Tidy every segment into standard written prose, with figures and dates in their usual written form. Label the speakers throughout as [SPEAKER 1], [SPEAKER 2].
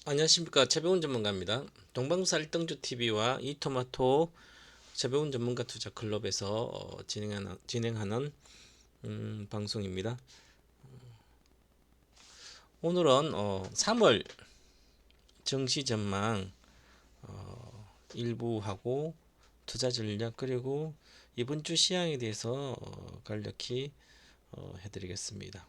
[SPEAKER 1] 안녕하십니까. 최배운 전문가입니다. 동방사 1등주 TV와 이토마토 최배운 전문가 투자 클럽에서 진행하는 방송입니다. 오늘은 3월 증시 전망 일부하고 투자 전략 그리고 이번 주 시황에 대해서 간략히 해드리겠습니다.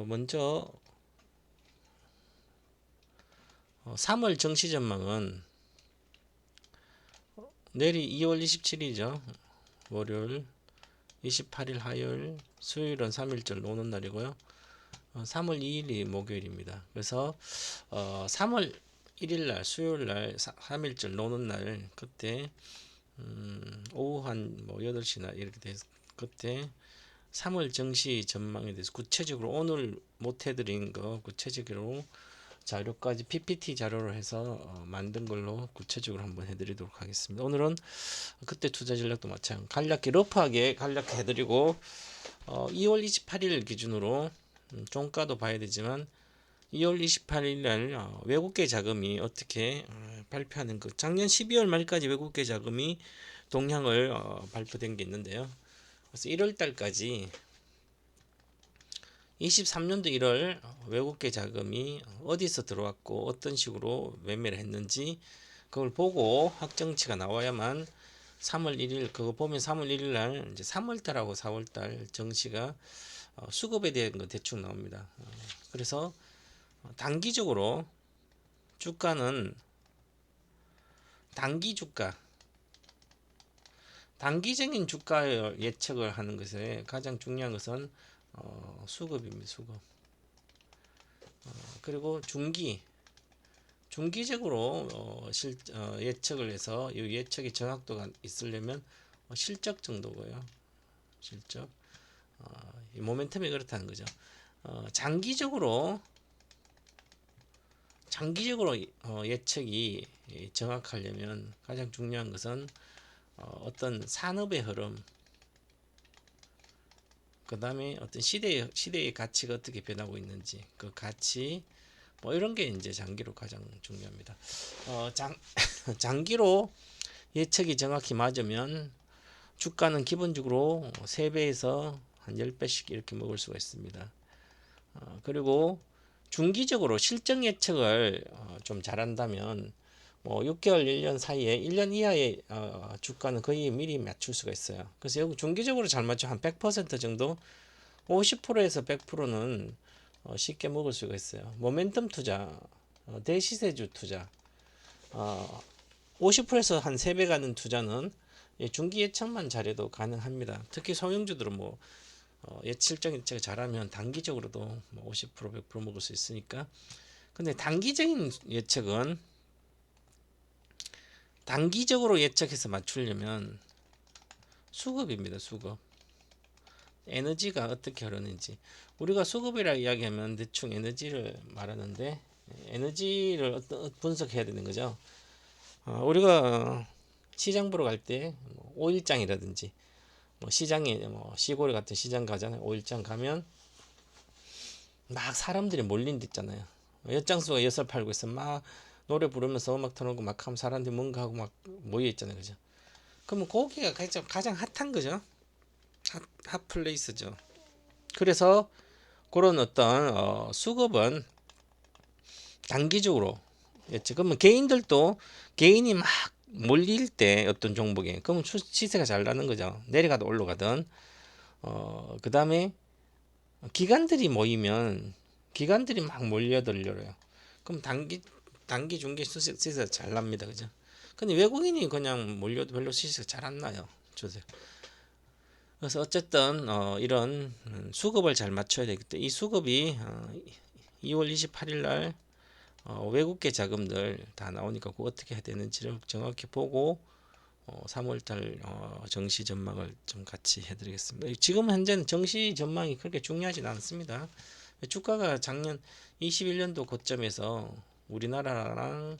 [SPEAKER 1] 먼저 3월 증시 전망은 내일이 2월 27일이죠. 월요일, 28일 화요일, 수요일은 3일절 노는 날이고요. 3월 2일이 목요일입니다. 그래서 3월 1일 날 수요일 날 3일절 노는 날 그때 오후 한뭐 8시나 이렇게 돼서 그때 3월 증시 전망에 대해서 구체적으로 오늘 못 해드린 거 구체적으로 자료까지 PPT 자료로 해서 만든 걸로 구체적으로 한번 해드리도록 하겠습니다. 오늘은 그때 투자 전략도 마찬가지 간략히 러프하게 간략히 해드리고 2월 28일 기준으로 종가도 봐야 되지만 2월 28일 날 외국계 자금이 어떻게 발표하는 그 작년 12월 말까지 외국계 자금이 동향을 발표된 게 있는데요. 그래서 1월 달까지 23년도 1월 외국계 자금이 어디서 들어왔고 어떤 식으로 매매를 했는지 그걸 보고 확정치가 나와야만 3월 1일 그거 보면 3월 1일 날 이제 3월 달하고 4월 달 정시가 수급에 대한 거 대충 나옵니다. 그래서 단기적으로 주가는 단기 주가 단기적인 주가 예측을 하는 것에 가장 중요한 것은 수급입니다. 수급. 그리고 중기적으로 예측을 해서 이 예측의 정확도가 있으려면 실적 정도고요. 실적 이 모멘텀이 그렇다는 거죠. 장기적으로 예측이 정확하려면 가장 중요한 것은 어떤 산업의 흐름, 그 다음에 어떤 시대의 가치가 어떻게 변하고 있는지 그 가치 뭐 이런 게 이제 장기로 가장 중요합니다. 장기로 예측이 정확히 맞으면 주가는 기본적으로 3배에서 한 10배씩 이렇게 먹을 수가 있습니다. 그리고 중기적으로 실적 예측을 좀 잘한다면 뭐 6개월, 1년 사이에 1년 이하의 주가는 거의 미리 맞출 수가 있어요. 그래서 여기 중기적으로 잘 맞춰 한 100% 정도 50%에서 100%는 쉽게 먹을 수가 있어요. 모멘텀 투자, 대시세주 투자, 50%에서 한 3배 가는 투자는 중기 예측만 잘해도 가능합니다. 특히 소형주들은 뭐 실적 예측을 잘하면 단기적으로도 뭐 50%, 100% 먹을 수 있으니까. 근데 단기적인 예측은 단기적으로 예측해서 맞추려면 수급입니다. 수급. 에너지가 어떻게 흐르는지. 우리가 수급이라 이야기하면 대충 에너지를 말하는데 에너지를 분석해야 되는 거죠. 우리가 시장 보러 갈 때 오일장이라든지 뭐 시장에 뭐 시골 같은 시장 가잖아요. 오일장 가면 막 사람들이 몰린 데 있잖아요. 엿장수가 엿을 팔고 있으면 막 노래 부르면서 음악 틀어놓고 막 하면 사람들이 뭔가 하고 막 모여 있잖아요. 그죠? 그러면 거기가 가장 핫한 거죠. 핫플레이스죠. 그래서 그런 어떤 수급은 단기적으로 예측. 그러면 개인들도 개인이 막 몰릴 때 어떤 종목에 그러면 시세가 잘 나는 거죠. 내려가도 올라가든 그 다음에 기관들이 모이면 기관들이 막 몰려들려요. 그럼 단기 중기 시세가 잘 납니다. 그죠? 근데 외국인이 그냥 몰려도 별로 시세가 잘 안 나요. 조세. 그래서 어쨌든 이런 수급을 잘 맞춰야 되기 때문에 이 수급이 2월 28일 날 외국계 자금들 다 나오니까 그거 어떻게 해야 되는지를 정확히 보고 3월달 정시 전망을 좀 같이 해드리겠습니다. 지금 현재는 정시 전망이 그렇게 중요하진 않습니다. 주가가 작년 21년도 고점에서 우리나라랑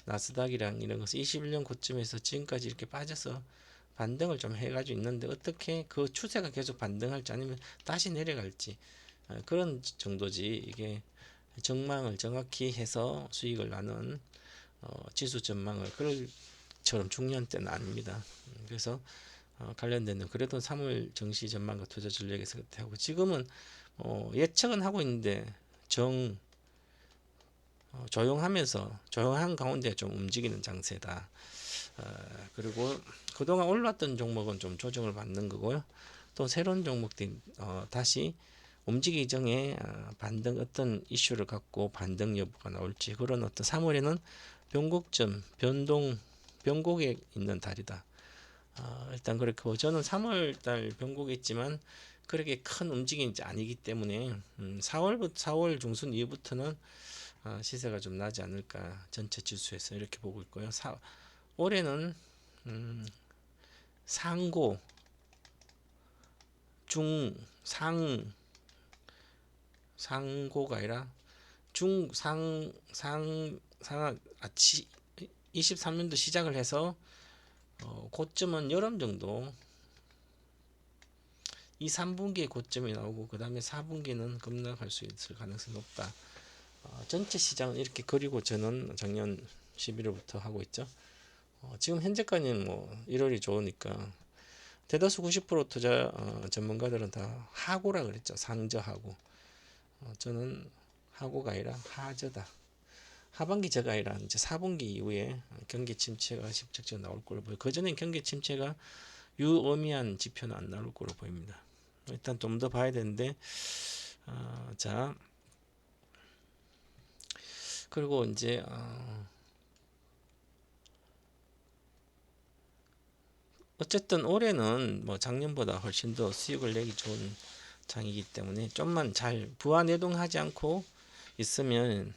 [SPEAKER 1] 나스닥이랑 이런 것은 21년 고점에서 지금까지 이렇게 빠져서 반등을 좀 해가지고 있는데 어떻게 그 추세가 계속 반등할지 아니면 다시 내려갈지 그런 정도지 이게 전망을 정확히 해서 수익을 나는 지수 전망을 그럴처럼 중요한 때는 아닙니다. 그래서 관련된 그래도 3월 증시 전망과 투자 전략에서 그때 하고 지금은 예측은 하고 있는데 조용하면서 조용한 가운데 좀 움직이는 장세다. 그리고 그동안 올랐던 종목은 좀 조정을 받는 거고요. 또 새로운 종목들이 다시 움직이기 전에 반등 어떤 이슈를 갖고 반등 여부가 나올지 그런 어떤 3월에는 변곡점 변곡에 있는 달이다. 일단 그렇고 저는 3월달 변곡이 있지만 그렇게 큰 움직임이 아니기 때문에 4월 중순 이후부터는 시세가 좀 나지 않을까 전체 지수에서 이렇게 보고 있고요. 올해는 상고 상고가 아니라 중상상 23년도 시작을 해서 고점은 여름 정도 2, 3분기에 고점이 나오고 그 다음에 4분기는 급락할 수 있을 가능성이 높다. 전체 시장은 이렇게 그리고 저는 작년 11월부터 하고 있죠. 지금 현재까지는 뭐 1월이 좋으니까 대다수 90% 투자 전문가들은 다 하고라 그랬죠. 상저하고. 저는 하고가 아니라 하저다. 하반기 저가 아니라 이제 4분기 이후에 경기 침체가 직접적으로 나올 걸로 보여요. 그전엔 경기 침체가 유의미한 지표는 안 나올 걸로 보입니다. 일단 좀 더 봐야 되는데 자 그리고 이제 어쨌든 올해는 뭐 작년보다 훨씬 더 수익을 내기 좋은 장이기 때문에 좀만 잘 부하내동하지 않고 있으면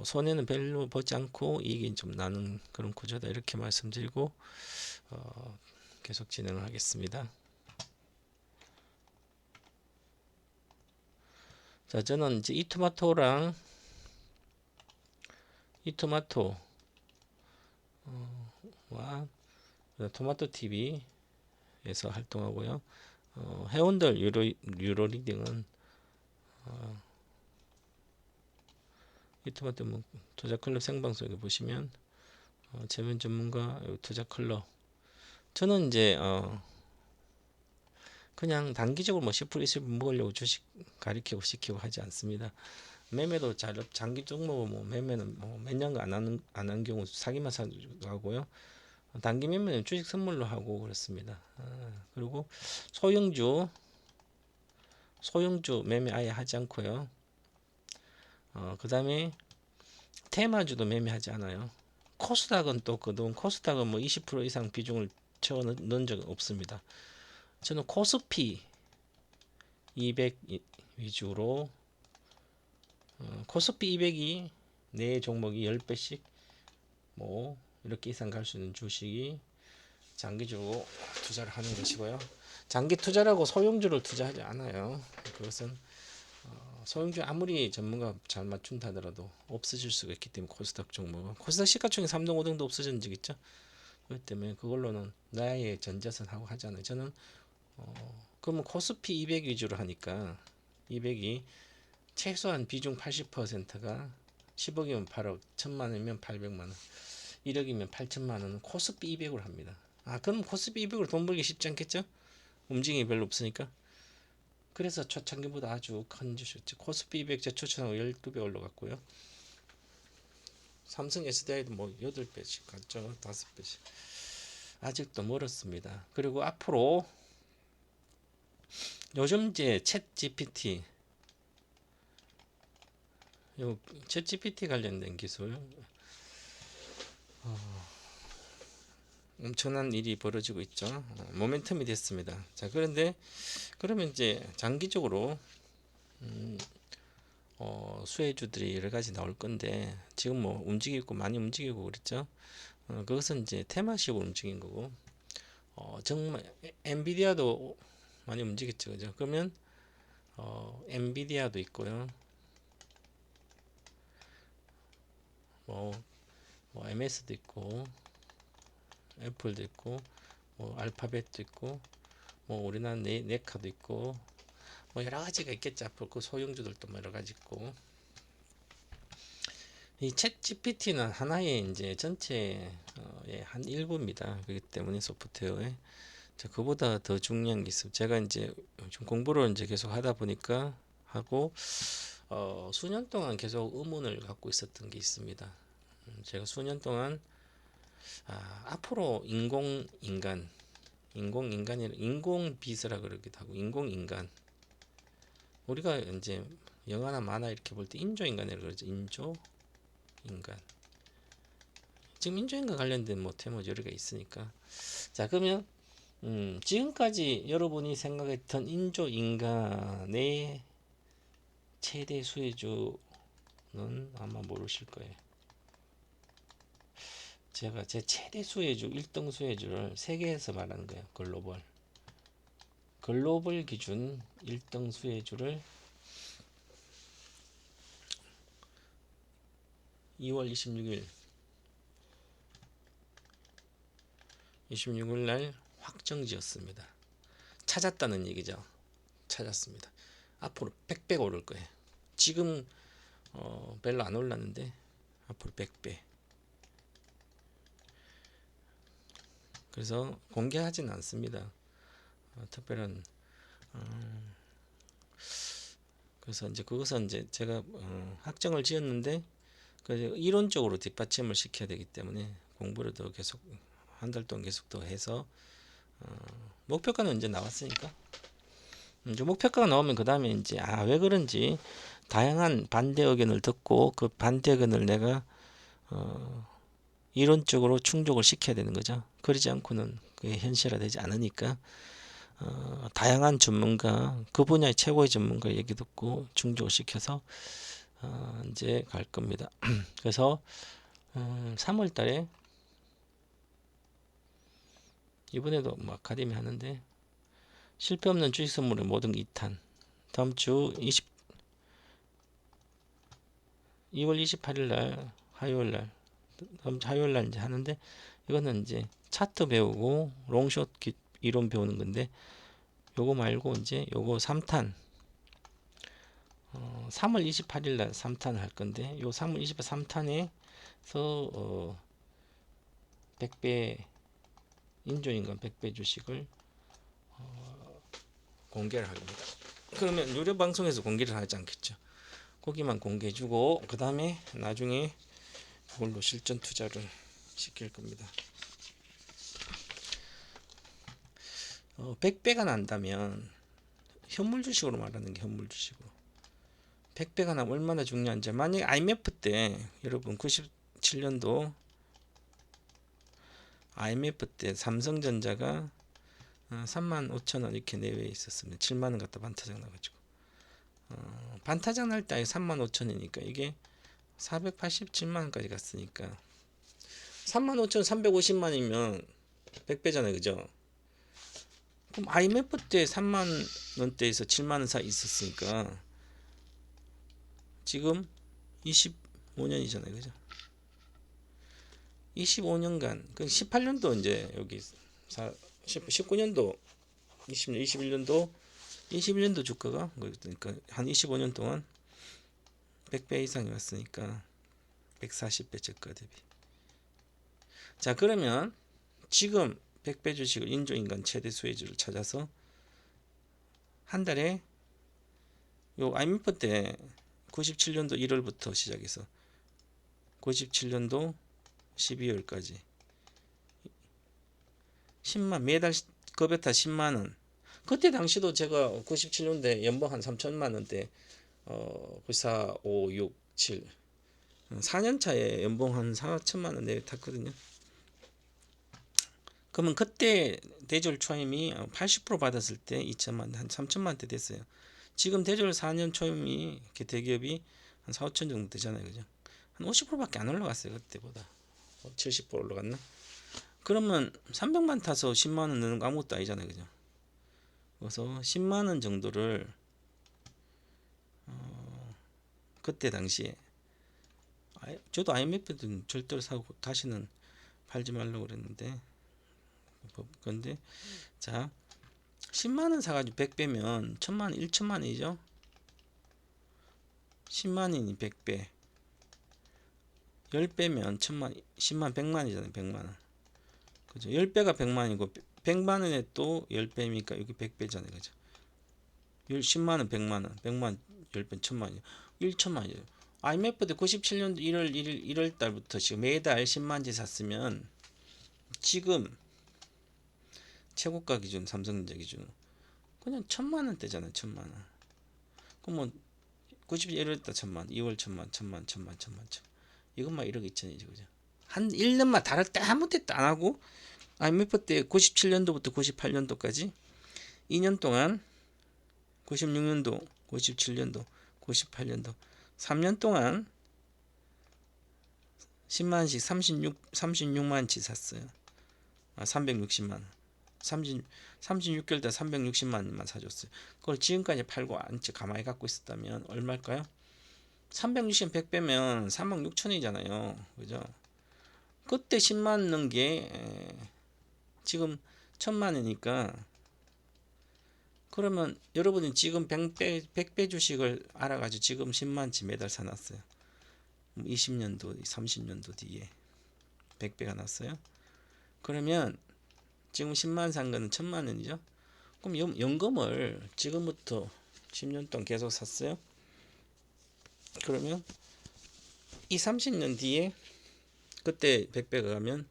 [SPEAKER 1] 손해는 별로 보지 않고 이익이 좀 나는 그런 구조다 이렇게 말씀드리고 계속 진행을 하겠습니다. 자, 저는 이제 이토마토와 토마토 TV에서 활동하고요. 회원들 유로 리딩은 이토마토 뭐 투자 클럽 생방송에 보시면 재면 전문가 투자 클럽 저는 이제 그냥 단기적으로 뭐 10% 20% 먹으려고 주식 가리키고 시키고 하지 않습니다. 매매도 잘 장기 종목 뭐 매매는 뭐 몇 년간 안 한 경우 사기만 하고요. 단기 매매는 주식 선물로 하고 그렇습니다. 그리고 소형주 매매 아예 하지 않고요. 그 다음에 테마주도 매매하지 않아요. 코스닥은 또 그동안 코스닥은 뭐 20% 이상 비중을 채워 넣은 적은 없습니다. 저는 코스피 200 위주로 코스피 200이 내 종목이 10배씩 뭐 이렇게 이상 갈 수 있는 주식이 장기적으로 투자를 하는 것이고요. 장기 투자라고 소형주를 투자하지 않아요. 그것은 소형주 아무리 전문가 잘 맞춘다 하더라도 없어질 수가 있기 때문에 코스닥 종목은 코스닥 시가총액 3등 5등도 없어진 적 있죠. 그렇기 때문에 그걸로는 나의 전재산 하고 하잖아요. 저는 그러면 코스피 200 위주로 하니까 200이 최소한 비중 80%가 10억이면 8억, 1000만원이면 800만원, 1억이면 8천만원은 코스피 200으로 합니다. 그럼 코스피 200으로 돈 벌기 쉽지 않겠죠? 움직임이 별로 없으니까. 그래서 초창기보다 아주 큰 주식이죠. 코스피 200 제초천하고 12배 올라갔고요. 삼성 SDI도 뭐 8배씩 갔죠. 5배씩. 아직도 멀었습니다. 그리고 앞으로 요즘 이제 챗 GPT 관련된 기술 엄청난 일이 벌어지고 있죠. 모멘텀이 됐습니다. 자, 그러면 이제 장기적으로 수혜주들이 여러 가지 나올 건데 지금 뭐 움직이고 많이 움직이고 그랬죠. 그것은 이제 테마식으로 움직인 거고 정말 엔비디아도 많이 움직였죠, 그죠? 그러면 엔비디아도 있고요. 뭐 MS도 있고 애플도 있고 뭐 알파벳도 있고 뭐 우리나라 네카도 있고 뭐 여러 가지가 있겠죠. 앞으로 그 소형주들도 뭐 여러 가지 있고. 이 챗 GPT는 하나의 이제 전체의 한 일부입니다. 그렇기 때문에 소프트웨어에 그보다 더 중요한 게 있어요. 제가 이제 좀 공부를 이제 계속 하다 보니까 하고 수년 동안 계속 의문을 갖고 있었던 게 있습니다. 제가 수년 동안 앞으로 인공인간이 인공비서라 그러기도 하고 인공인간, 우리가 이제 영화나 만화 이렇게 볼 때 인조인간이라고 그러죠. 인조인간. 지금 인조인간 관련된 뭐 테마 여러 개 있으니까. 자, 그러면 지금까지 여러분이 생각했던 인조인간의 최대 수혜주는 아마 모르실 거예요. 제가 제 최대 수혜주, 1등 수혜주를 세계에서 말하는 거예요. 글로벌 기준 1등 수혜주를 2월 26일 날 확정지었습니다. 찾았다는 얘기죠. 찾았습니다. 앞으로 100배 오를 거예요. 지금 별로 안 올랐는데 앞으로 100배. 그래서 공개하진 않습니다. 특별한 그래서 이제 그것은 이제 제가 확정을 지었는데 이론적으로 뒷받침을 시켜야 되기 때문에 공부를 더 계속 한 달 동안 계속 더 해서 목표가는 이제 나왔으니까 이제 목표가가 나오면 그 다음에 이제 왜 그런지 다양한 반대 의견을 듣고 그 반대 의견을 내가 이론적으로 충족을 시켜야 되는 거죠. 그러지 않고는 그게 현실화되지 않으니까 다양한 전문가, 그 분야의 최고의 전문가 얘기 듣고 충족을 시켜서 이제 갈 겁니다. 그래서 3월 달에 이번에도 뭐 아카데미 하는데 실패 없는 주식 선물의 모든 2탄 다음 주 2월 28일 날 화요일 날 다음 주 화요일 날 이제 하는데 이거는 이제 차트 배우고 롱숏 이론 배우는 건데 요거 말고 이제 요거 3탄 3월 28일 날 3탄 할 건데 요 3월 28일 3탄에서 100배 인조인간 100배 주식을 공개를 합니다. 그러면 유료 방송에서 공개를 하지 않겠죠. 거기만 공개해주고 그 다음에 나중에 그걸로 실전 투자를 시킬 겁니다. 100배가 난다면 현물 주식으로 말하는 게 현물 주식으로 100배가 나면 얼마나 중요한지, 만약에 IMF 때 여러분 97년도 IMF 때 삼성전자가 35,000원 이렇게 내외에 있었습니다. 7만원 갖다 반타작 나가지고 반타작 날 때 35,000원이니까 이게 487만원까지 갔으니까 35,350만이면 100배잖아요. 그죠? 그럼 IMF 때 3만원대에서 7만원 사이 있었으니까 지금 25년이잖아요. 그죠? 25년간 그 18년도 이제 여기 19년도 20년 21년도 주가가 그러니까 한 25년 동안 100배 이상이 왔으니까 140배 저가 대비. 자, 그러면 지금 100배 주식을 인조인간 최대 수혜주를 찾아서 한 달에 요 IMF 때 97년도 1월부터 시작해서 97년도 12월까지 10만 매달 급여타 10만원. 그때 당시도 제가 97년대 연봉 한 3천만원대 94, 5, 6, 7 4년 차에 연봉 한 4천만원 내에 탔거든요. 그러면 그때 대졸 초임이 80% 받았을 때 2천만 한 3천만원대 됐어요. 지금 대졸 4년 초임이 대기업이 한 4, 5천 정도 되잖아요. 그죠? 한 50%밖에 안 올라갔어요. 그때보다 70% 올라갔나? 그러면 300만 타서 10만원 넣는 거 아무것도 아니잖아요. 그죠? 그래서 10만원 정도를 그때 당시에 저도 IMF는 절대로 사고 다시는 팔지 말라고 그랬는데 근데 자 10만원 사가지고 100 빼면 1000만원 1천만원이죠. 10만원이 100배 10 빼면 1000만 10만 100만이잖아요. 100만원 그죠. 10배가 100만이고 100만원에 또 10배니까 여기 100배잖아요. 그죠. 10만원 100만원 100만 10배 1000만이요 1천만이죠. IMF 때 97년도 1월 1일 달부터 지금 매달 10만지 샀으면 지금 최고가 기준 삼성전자 기준 그냥 1000만원대잖아요. 1000만원 그럼 뭐 91월 달 1000만 2월 1000만 1000만 1000만 1000만 이것만 1억 2천이죠. 그죠. 한 1년만 다를 때 아무 때도 안 하고 IMF 때 97년도부터 98년도까지 2년 동안 96년도 97년도 98년도 3년 동안 10만원씩 36만원치 샀어요. 360만원 36개월 때 360만원만 사줬어요. 그걸 지금까지 팔고 안채 가만히 갖고 있었다면 얼마일까요? 360만 100 빼면 3만 6천이잖아요. 그죠? 그때 10만 넣은 게 지금 1000만원이니까 그러면 여러분이 지금 100배 주식을 알아가지고 지금 10만치 매달 사놨어요. 20년도 30년도 뒤에 100배가 났어요. 그러면 지금 10만 산 거는 1000만원이죠. 그럼 연금을 지금부터 10년 동안 계속 샀어요. 그러면 이 30년 뒤에 그때 100배가 가면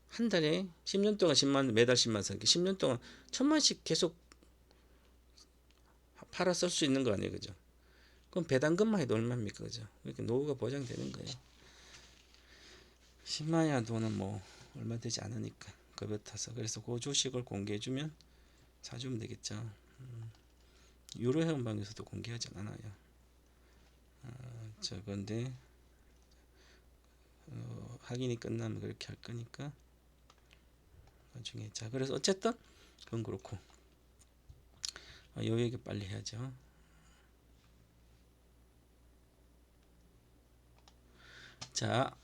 [SPEAKER 1] 한 달에 10년 동안 10만 매달 10만 사기 10년 동안 1000만씩 계속 팔아 쓸 수 있는 거 아니에요. 그죠? 그럼 배당금만 해도 얼마입니까? 그죠? 이렇게 노후가 보장되는 거예요. 10만이라는 돈은 뭐 얼마 되지 않으니까 급여 타서 그래서 그 주식을 공개해주면 사주면 되겠죠. 유로회원방에서도 공개하지 않아요. 저건데 확인이 끝나면 그렇게 할 거니까 나중에 자 그래서 어쨌든 그건 그렇고 요 얘기 빨리 해야죠. 자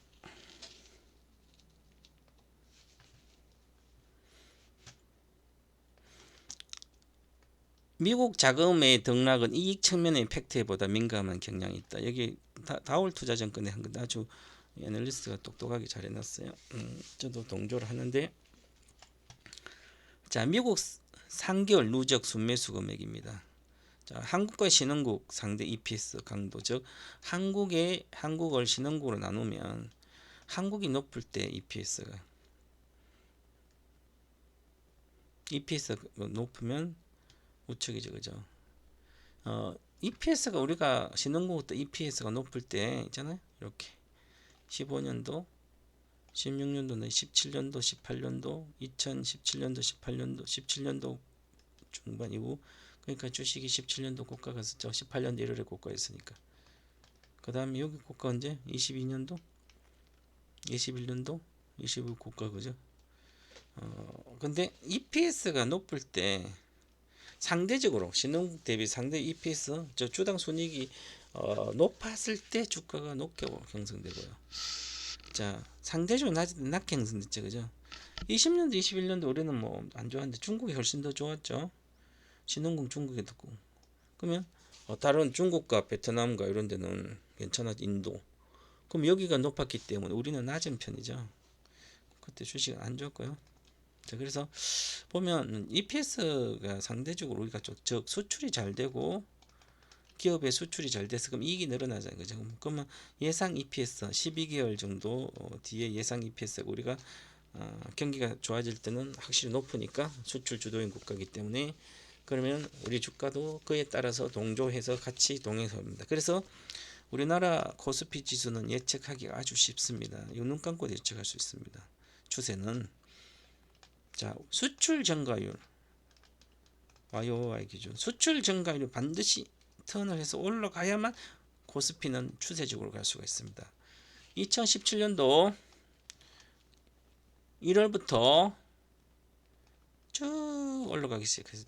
[SPEAKER 1] 미국 자금의 등락은 이익 측면의 팩트에 보다 민감한 경향이 있다. 여기 다올 투자증권에 한 건데 아주 애널리스트가 똑똑하게 잘 해놨어요. 저도 동조를 하는데 자 미국 3개월 누적 순매수 금액입니다. 자 한국과 신흥국 상대 EPS 강도 즉 한국을 신흥국으로 나누면 한국이 높을 때 EPS가 높으면 우측이죠. 그죠? EPS가 우리가 신흥국부터 EPS가 높을 때 있잖아요. 이렇게 15년도 16년도 17년도 18년도 2017년도 18년도 17년도 중반 이후 그러니까 주식이 17년도 고가 갔었죠. 18년도 1월에 고가였으니까 그 다음에 여기 고가 언제? 22년도 21년도 25 고가 그죠? 근데 EPS가 높을 때 상대적으로 신흥국 대비 상대 EPS 저 주당 순이익이 높았을 때 주가가 높게 형성되고요. 자 상대적으로 낮게 형성됐죠. 그죠? 20년도 21년도 우리는 뭐 안 좋았는데 중국이 훨씬 더 좋았죠. 신흥국 중국에 듣고 그러면 다른 중국과 베트남과 이런 데는 괜찮아 인도 그럼 여기가 높았기 때문에 우리는 낮은 편이죠. 그때 주식은 안 좋았고요. 자, 그래서 보면 EPS가 상대적으로 우리가 즉 수출이 잘 되고 기업의 수출이 잘 돼서 그럼 이익이 늘어나잖아요. 그죠? 그러면 예상 EPS 12개월 정도 뒤에 예상 EPS가 우리가 경기가 좋아질 때는 확실히 높으니까 수출 주도인 국가이기 때문에 그러면 우리 주가도 그에 따라서 동조해서 같이 동행해서 합니다. 그래서 우리나라 코스피 지수는 예측하기가 아주 쉽습니다. 눈 감고 예측할 수 있습니다. 추세는 자 수출 증가율 YOY 기준 수출 증가율이 반드시 턴을 해서 올라가야만 코스피는 추세적으로 갈 수가 있습니다. 2017년도 1월부터 쭉 올라가기 시작해서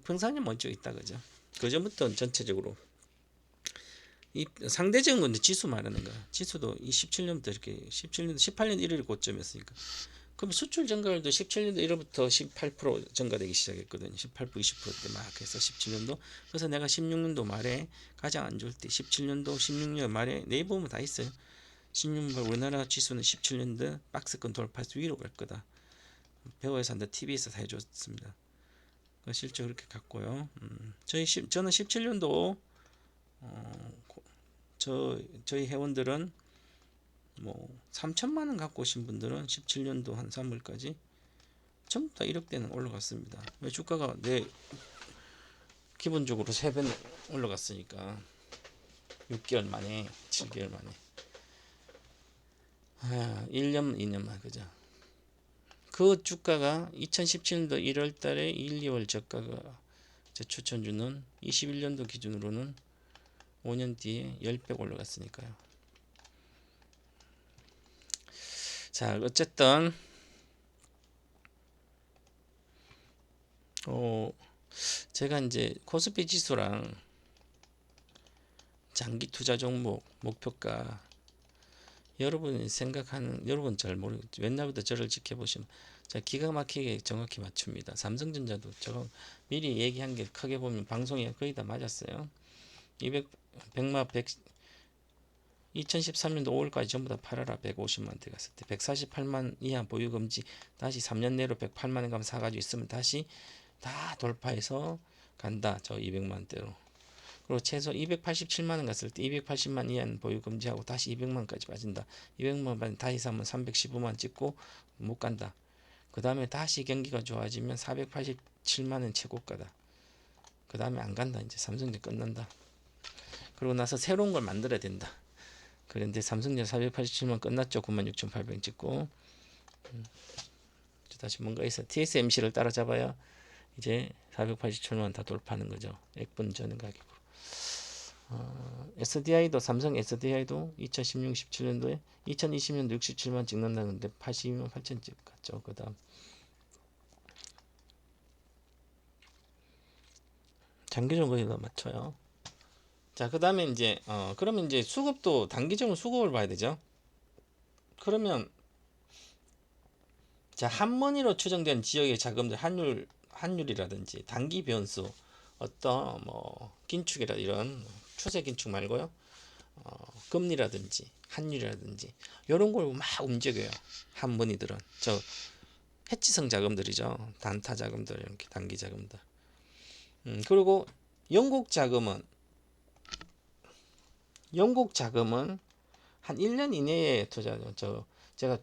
[SPEAKER 1] 평산이 먼저 있다 그죠? 그 전부터 전체적으로 이 상대적인 건데 지수 말하는 거야. 지수도 이 17년부터 이렇게 17년, 18년 1월이 고점이었으니까. 그럼 수출 증가율도 17년도 1월부터 18% 증가되기 시작했거든요. 18% 20%대 막 해서 17년도. 그래서 내가 16년도 말에 가장 안 좋을 때 17년도 16년 말에 네이버 보면 다 있어요. 16년 우리나라 지수는 17년도 박스권 돌파해서 위로 갈 거다. 배워서 한다 TV에서 다 해줬습니다. 실제 그렇게 갔고요. 저는 17년도 저희 회원들은 뭐 3천만 원 갖고 오신 분들은 17년도 한 3월까지 전부 다 1억대는 올라갔습니다. 왜 주가가 기본적으로 3배는 올라갔으니까 6개월 만에 7개월 만에 1년 2년만 그죠. 그 주가가 2017년도 1월 달에 1, 2월 저가가 제 추천주는 21년도 기준으로는 5년 뒤에 10배 올라갔으니까요. 자, 어쨌든 제가 이제 코스피 지수랑 장기 투자 종목 목표가 여러분이 생각하는 여러분 잘 모르겠죠. 옛날부터 저를 지켜보시면 제가 기가 막히게 정확히 맞춥니다. 삼성전자도 저 미리 얘기한 게 크게 보면 방송에 거의 다 맞았어요. 200 100마 100 2013년도 5월까지 전부 다 팔아라. 150만 대 갔을 때 148만 이하 보유 금지 다시 3년 내로 108만 원 가면 사가지고 있으면 다시 다 돌파해서 간다. 저 200만 대로. 그리고 최소 287만 원 갔을 때 280만 이하는 보유 금지하고 다시 200만까지 빠진다. 200만 빠진 다시 사면 315만 찍고 못 간다. 그 다음에 다시 경기가 좋아지면 487만 원 최고가다. 그 다음에 안 간다. 이제 삼성전 끝난다. 그러고 나서 새로운 걸 만들어야 된다. 그런데 삼성전 487만 끝났죠. 96,800 찍고 다시 뭔가 있어. TSMC를 따라잡아야 이제 487만 다 돌파하는 거죠. 액분 전 가격으로. SDI도 삼성 SDI도 2016, 17년도에 2020년도 67만 찍는다는데 82만 8천 찍었죠. 그다음 장기적으로 거의 다 맞춰요. 자, 그다음에 이제 그러면 이제 수급도 단기적으로 수급을 봐야 되죠. 그러면 자, 한머니로 추정된 지역의 자금들 환율이라든지 단기 변수 어떤 뭐 긴축이라 이런 추세 긴축 말고요. 금리라든지 환율이라든지 이런 걸 막 움직여요. 한머니들은 저 해지성 자금들이죠. 단타 자금들 이렇게 단기 자금들. 그리고 영국 자금은 한 1년 이내에 투자죠. 제가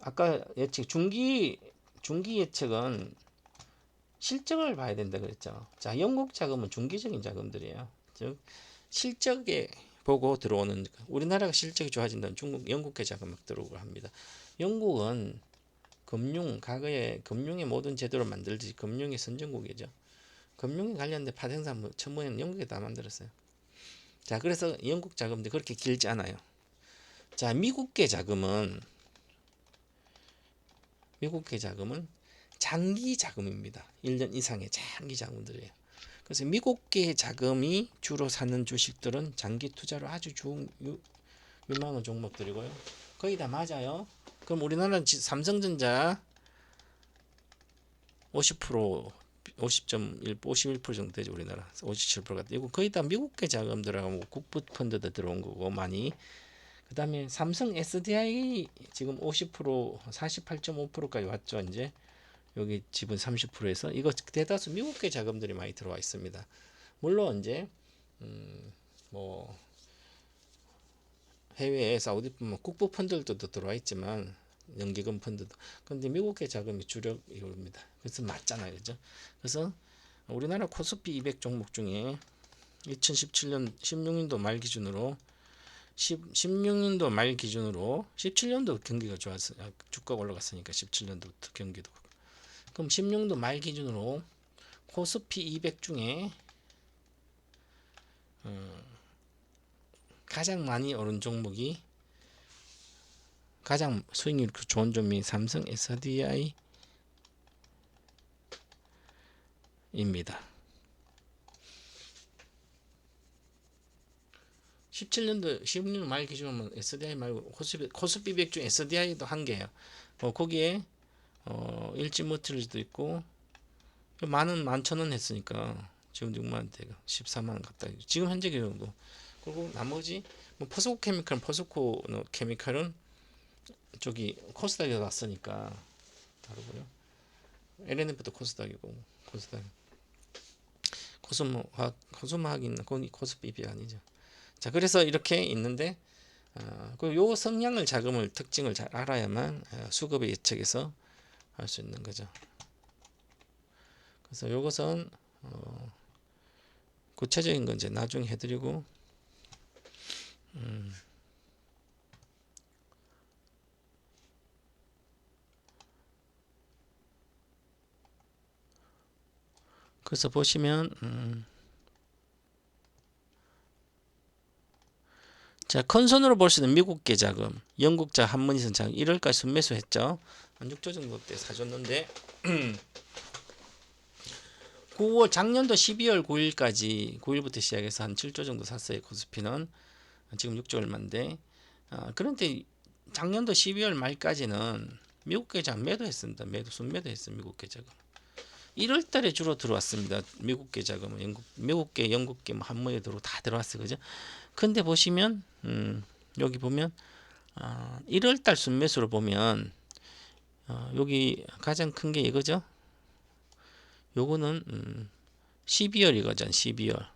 [SPEAKER 1] 아까 예측 중기 예측은 실적을 봐야 된다 그랬죠. 자, 영국 자금은 중기적인 자금들이에요. 즉 실적에 보고 들어오는 우리나라가 실적이 좋아진다면 영국계 자금 막 들어오고 합니다. 영국은 과거에 금융의 모든 제도를 만들듯이 금융의 선진국이죠. 금융에 관련된 파생상 전문은 영국에 다 만들었어요. 자, 그래서 영국 자금도 그렇게 길지 않아요. 자, 미국계 자금은 장기 자금입니다. 1년 이상의 장기 자금들이에요. 그래서 미국계 자금이 주로 사는 주식들은 장기 투자로 아주 좋은 유망한 종목들이고요. 거의 다 맞아요. 그럼 우리나라는 삼성전자 50% 50.1, 51% 정도 되죠. 우리나라 57%가 되고 거의 다 미국계 자금들하고 국부 펀드도 들어온 거고 많이. 그 다음에 삼성 SDI 지금 50% 48.5%까지 왔죠. 이제 여기 지분 30%에서 이거 대다수 미국계 자금들이 많이 들어와 있습니다. 물론 이제 뭐 해외에 사우디 국부 펀드들도 들어와 있지만 연기금 펀드도 근데 미국계 자금이 주력입니다. 그래서 맞잖아요, 그죠? 그래서 우리나라 코스피 200 종목 중에 2017년 16년도 말 기준으로 16년도 말 기준으로 17년도 경기가 좋았어요. 주가가 올라갔으니까 17년도부터 경기도. 그럼 16년도 말 기준으로 코스피 200 중에 가장 많이 오른 종목이 가장 수익률 좋은 종목이 삼성 SDI 입니다. 17년도 16년 말 기준으로 SDI 말고 코스피 100 중 SDI도 한 개예요. 거기에 일지모틀도 있고 만원 11,000원 했으니까 지금 6만원대 14만원 가까이 지금 현재 기준도. 그리고 나머지 뭐 포스코 케미칼은 저기 코스닥에 갔으니까 다르고요. LNF도 코스닥이고 코스닥 코스모학인 코스피비 아니죠. 자, 그래서 이렇게 있는데 그리고 요 성향을 자금을 특징을 잘 알아야만 수급의 예측에서 할 수 있는 거죠. 그래서 요것은 구체적인 건 이제 나중에 해드리고 그래서 보시면 자, 큰 손으로 볼 수 있는 미국계 자금, 영국자 한문이선 자금 1월까지 순매수 했죠. 한 6조 정도 때 사줬는데 9월 작년도 12월 9일부터 시작해서 한 7조 정도 샀어요. 코스피는 지금 6조 얼마인데 그런데 작년도 12월 말까지는 미국계 자금 매도했습니다. 순매도했어요. 미국계 자금 1월 달에 주로 들어왔습니다. 미국계 자금은 미국계, 영국계 뭐 한문에 다 들어왔어요. 그죠? 근데 보시면 여기 보면 1월 달 순매수로 보면 여기 가장 큰 게 이거죠. 요거는 12월 이거죠. 12월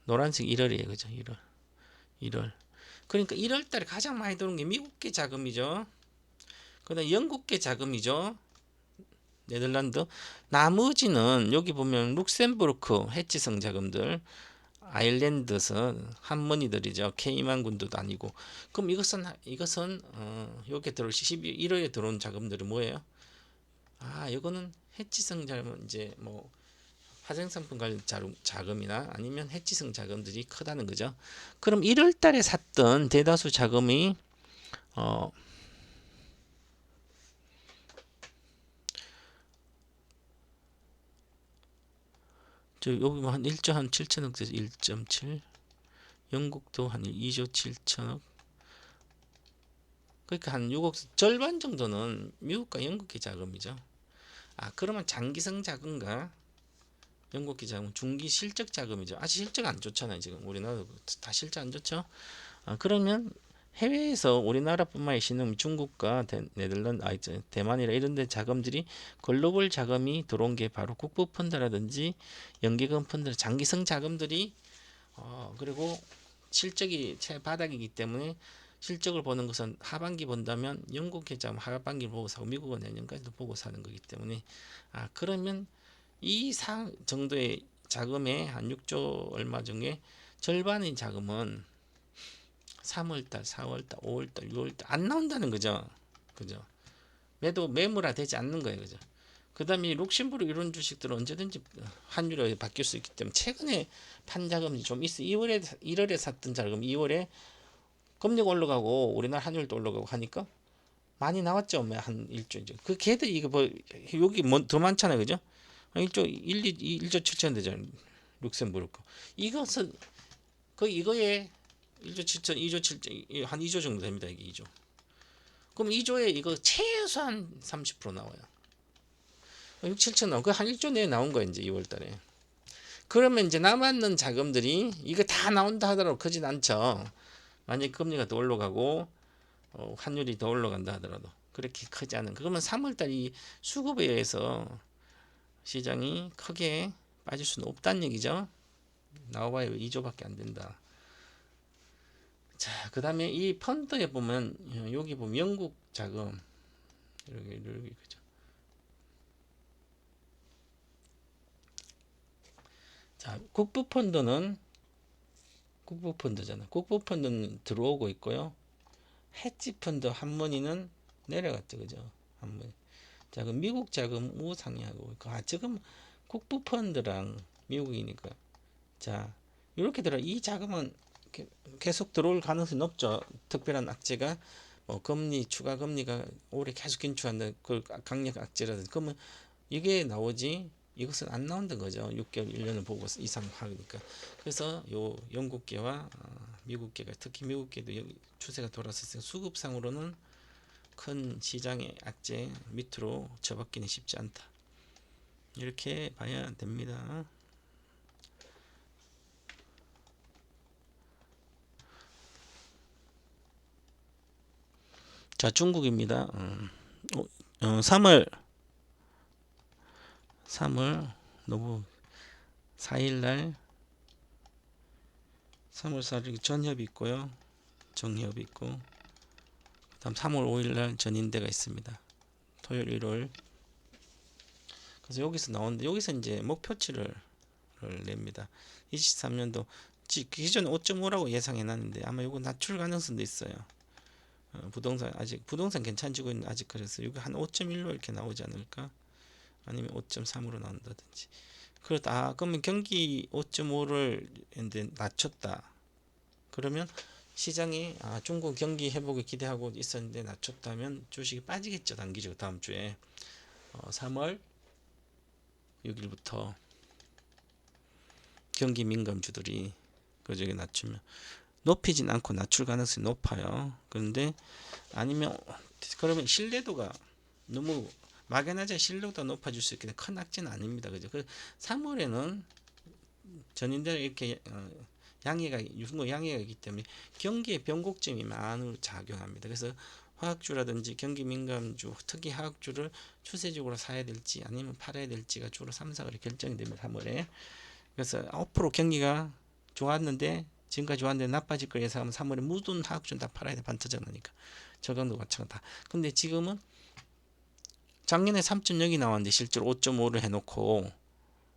[SPEAKER 1] 노란색 1월이에요. 그죠? 1월 그러니까 1월 달에 가장 많이 들어온 게 미국계 자금이죠. 그다음 영국계 자금이죠. 네덜란드. 나머지는 여기 보면 룩셈부르크 해지성 자금들, 아일랜드선 한머니들이죠. 케이만군도 아니고. 그럼 이것은 여기 들어올 1월에 들어온 자금들이 뭐예요? 이거는 해지성 자금 이제 뭐 화생상품 관련 자금이나 아니면 해지성 자금들이 크다는 거죠. 그럼 1월 달에 샀던 대다수 자금이 여기 한 1조 한 7천억 돼서 1.7 영국도 한 2조 7천억 그러니까 한 6억 절반 정도는 미국과 영국계 자금이죠. 그러면 장기성 자금과 영국계 자금 중기 실적 자금이죠. 아직 실적 안 좋잖아요. 지금 우리나라도 다 실적 안 좋죠. 그러면 해외에서 우리나라뿐만 아니라 신흥 중국과 네덜란드, 대만이라 이런 데 자금들이 글로벌 자금이 들어온 게 바로 국부 펀드라든지 연기금 펀드, 장기성 자금들이 그리고 실적이 최바닥이기 때문에 실적을 보는 것은 하반기 본다면 영국 계좌는 하반기를 보고 사고 미국은 내년까지도 보고 사는 거기 때문에 그러면 이 정도의 자금의 한 6조 얼마 중에 절반의 자금은 3월달, 4월달, 5월달, 6월달 안 나온다는 거죠. 그죠? 매물화 되지 않는 거예요. 그죠? 그 다음에 룩셈부르 이런 주식들은 언제든지 환율이 바뀔 수 있기 때문에 최근에 판 자금이 좀 있어. 1월에 샀던 자금 2월에 금리가 올라가고 우리나라 환율도 올라가고 하니까 많이 나왔죠. 한 1조 이제. 그 걔들 이거 뭐 여기 더 많잖아요. 그죠? 1조 7천 되잖아요. 룩셈부르 거. 이것은 이거에 1조 7천, 2조 7천, 한 2조 정도 됩니다. 이게 2조. 그럼 2조에 이거 최소한 30% 나와요. 6, 7천 나오고 한 1조 내에 나온 거예요. 이제 2월 달에. 그러면 이제 남았는 자금들이 이거 다 나온다 하더라도 크진 않죠. 만약에 금리가 더 올라가고 환율이 더 올라간다 하더라도 그렇게 크지 않은. 그러면 3월 달 이 수급에 의해서 시장이 크게 빠질 수는 없다는 얘기죠. 나와봐야 2조밖에 안 된다. 자, 그 다음에 이 펀드에 보면 여기 보면 영국 자금 이렇게 그죠. 자, 국부펀드잖아. 국부펀드는 들어오고 있고요. 해지펀드 한머니는 내려갔죠, 그죠? 한머니. 자, 그 미국 자금 우상향하고 있고, 지금 국부펀드랑 미국이니까. 자, 이렇게 이 자금은 계속 들어올 가능성이 높죠. 특별한 악재가 추가 금리가 올해 계속 긴축한다. 그 강력 악재라든지. 그러면 이게 나오지. 이것은 안 나온다는 거죠. 6개월, 1년을 보고 이상 하니까. 그래서 요 영국계와 미국계가 특히 미국계도 추세가 돌아서서 수급상으로는 큰 시장의 악재 밑으로 접었기는 쉽지 않다. 이렇게 봐야 됩니다. 자, 중국입니다. 3월 너무 4일날 3월 4일 전협이 있고요. 정협이 있고 다음 3월 5일날 전인대가 있습니다. 토요일, 일요일. 그래서 여기서 나오는데 여기서 이제 목표치를 냅니다. 23년도 기존 5.5라고 예상해놨는데 아마 이거 낮출 가능성도 있어요. 부동산 아직 부동산 괜찮지고 있는 아직 그래서 여기 한 5.1로 이렇게 나오지 않을까? 아니면 5.3으로 나온다든지. 그렇다. 그러면 경기 5.5를 이제 낮췄다. 그러면 시장이 중국 경기 회복을 기대하고 있었는데 낮췄다면 주식이 빠지겠죠. 단기적으로 다음 주에 3월 6일부터 경기 민감주들이 그저기 낮추면 높이진 않고 낮출 가능성이 높아요. 그런데 아니면 그러면 신뢰도가 너무 막연하지 신뢰도가 높아질 수 있기 때문에 큰 악재는 아닙니다. 그죠? 그 3월에는 전인대로 이렇게 양해가 유승고 양해가 있기 때문에 경기의 변곡점이 많이 작용합니다. 그래서 화학주라든지 경기 민감주, 특히 화학주를 추세적으로 사야 될지 아니면 팔아야 될지가 주로 3, 4월에 결정이 됩니다. 3월에. 그래서 앞으로 경기가 좋았는데 지금까지 좋았는데 나빠질 걸 예상하면 3월에 모든 화학주는 다 팔아야 돼. 반토작 나니까. 저강도 마찬가지다. 근데 지금은 작년에 3.0이 나왔는데 실제로 5.5를 해놓고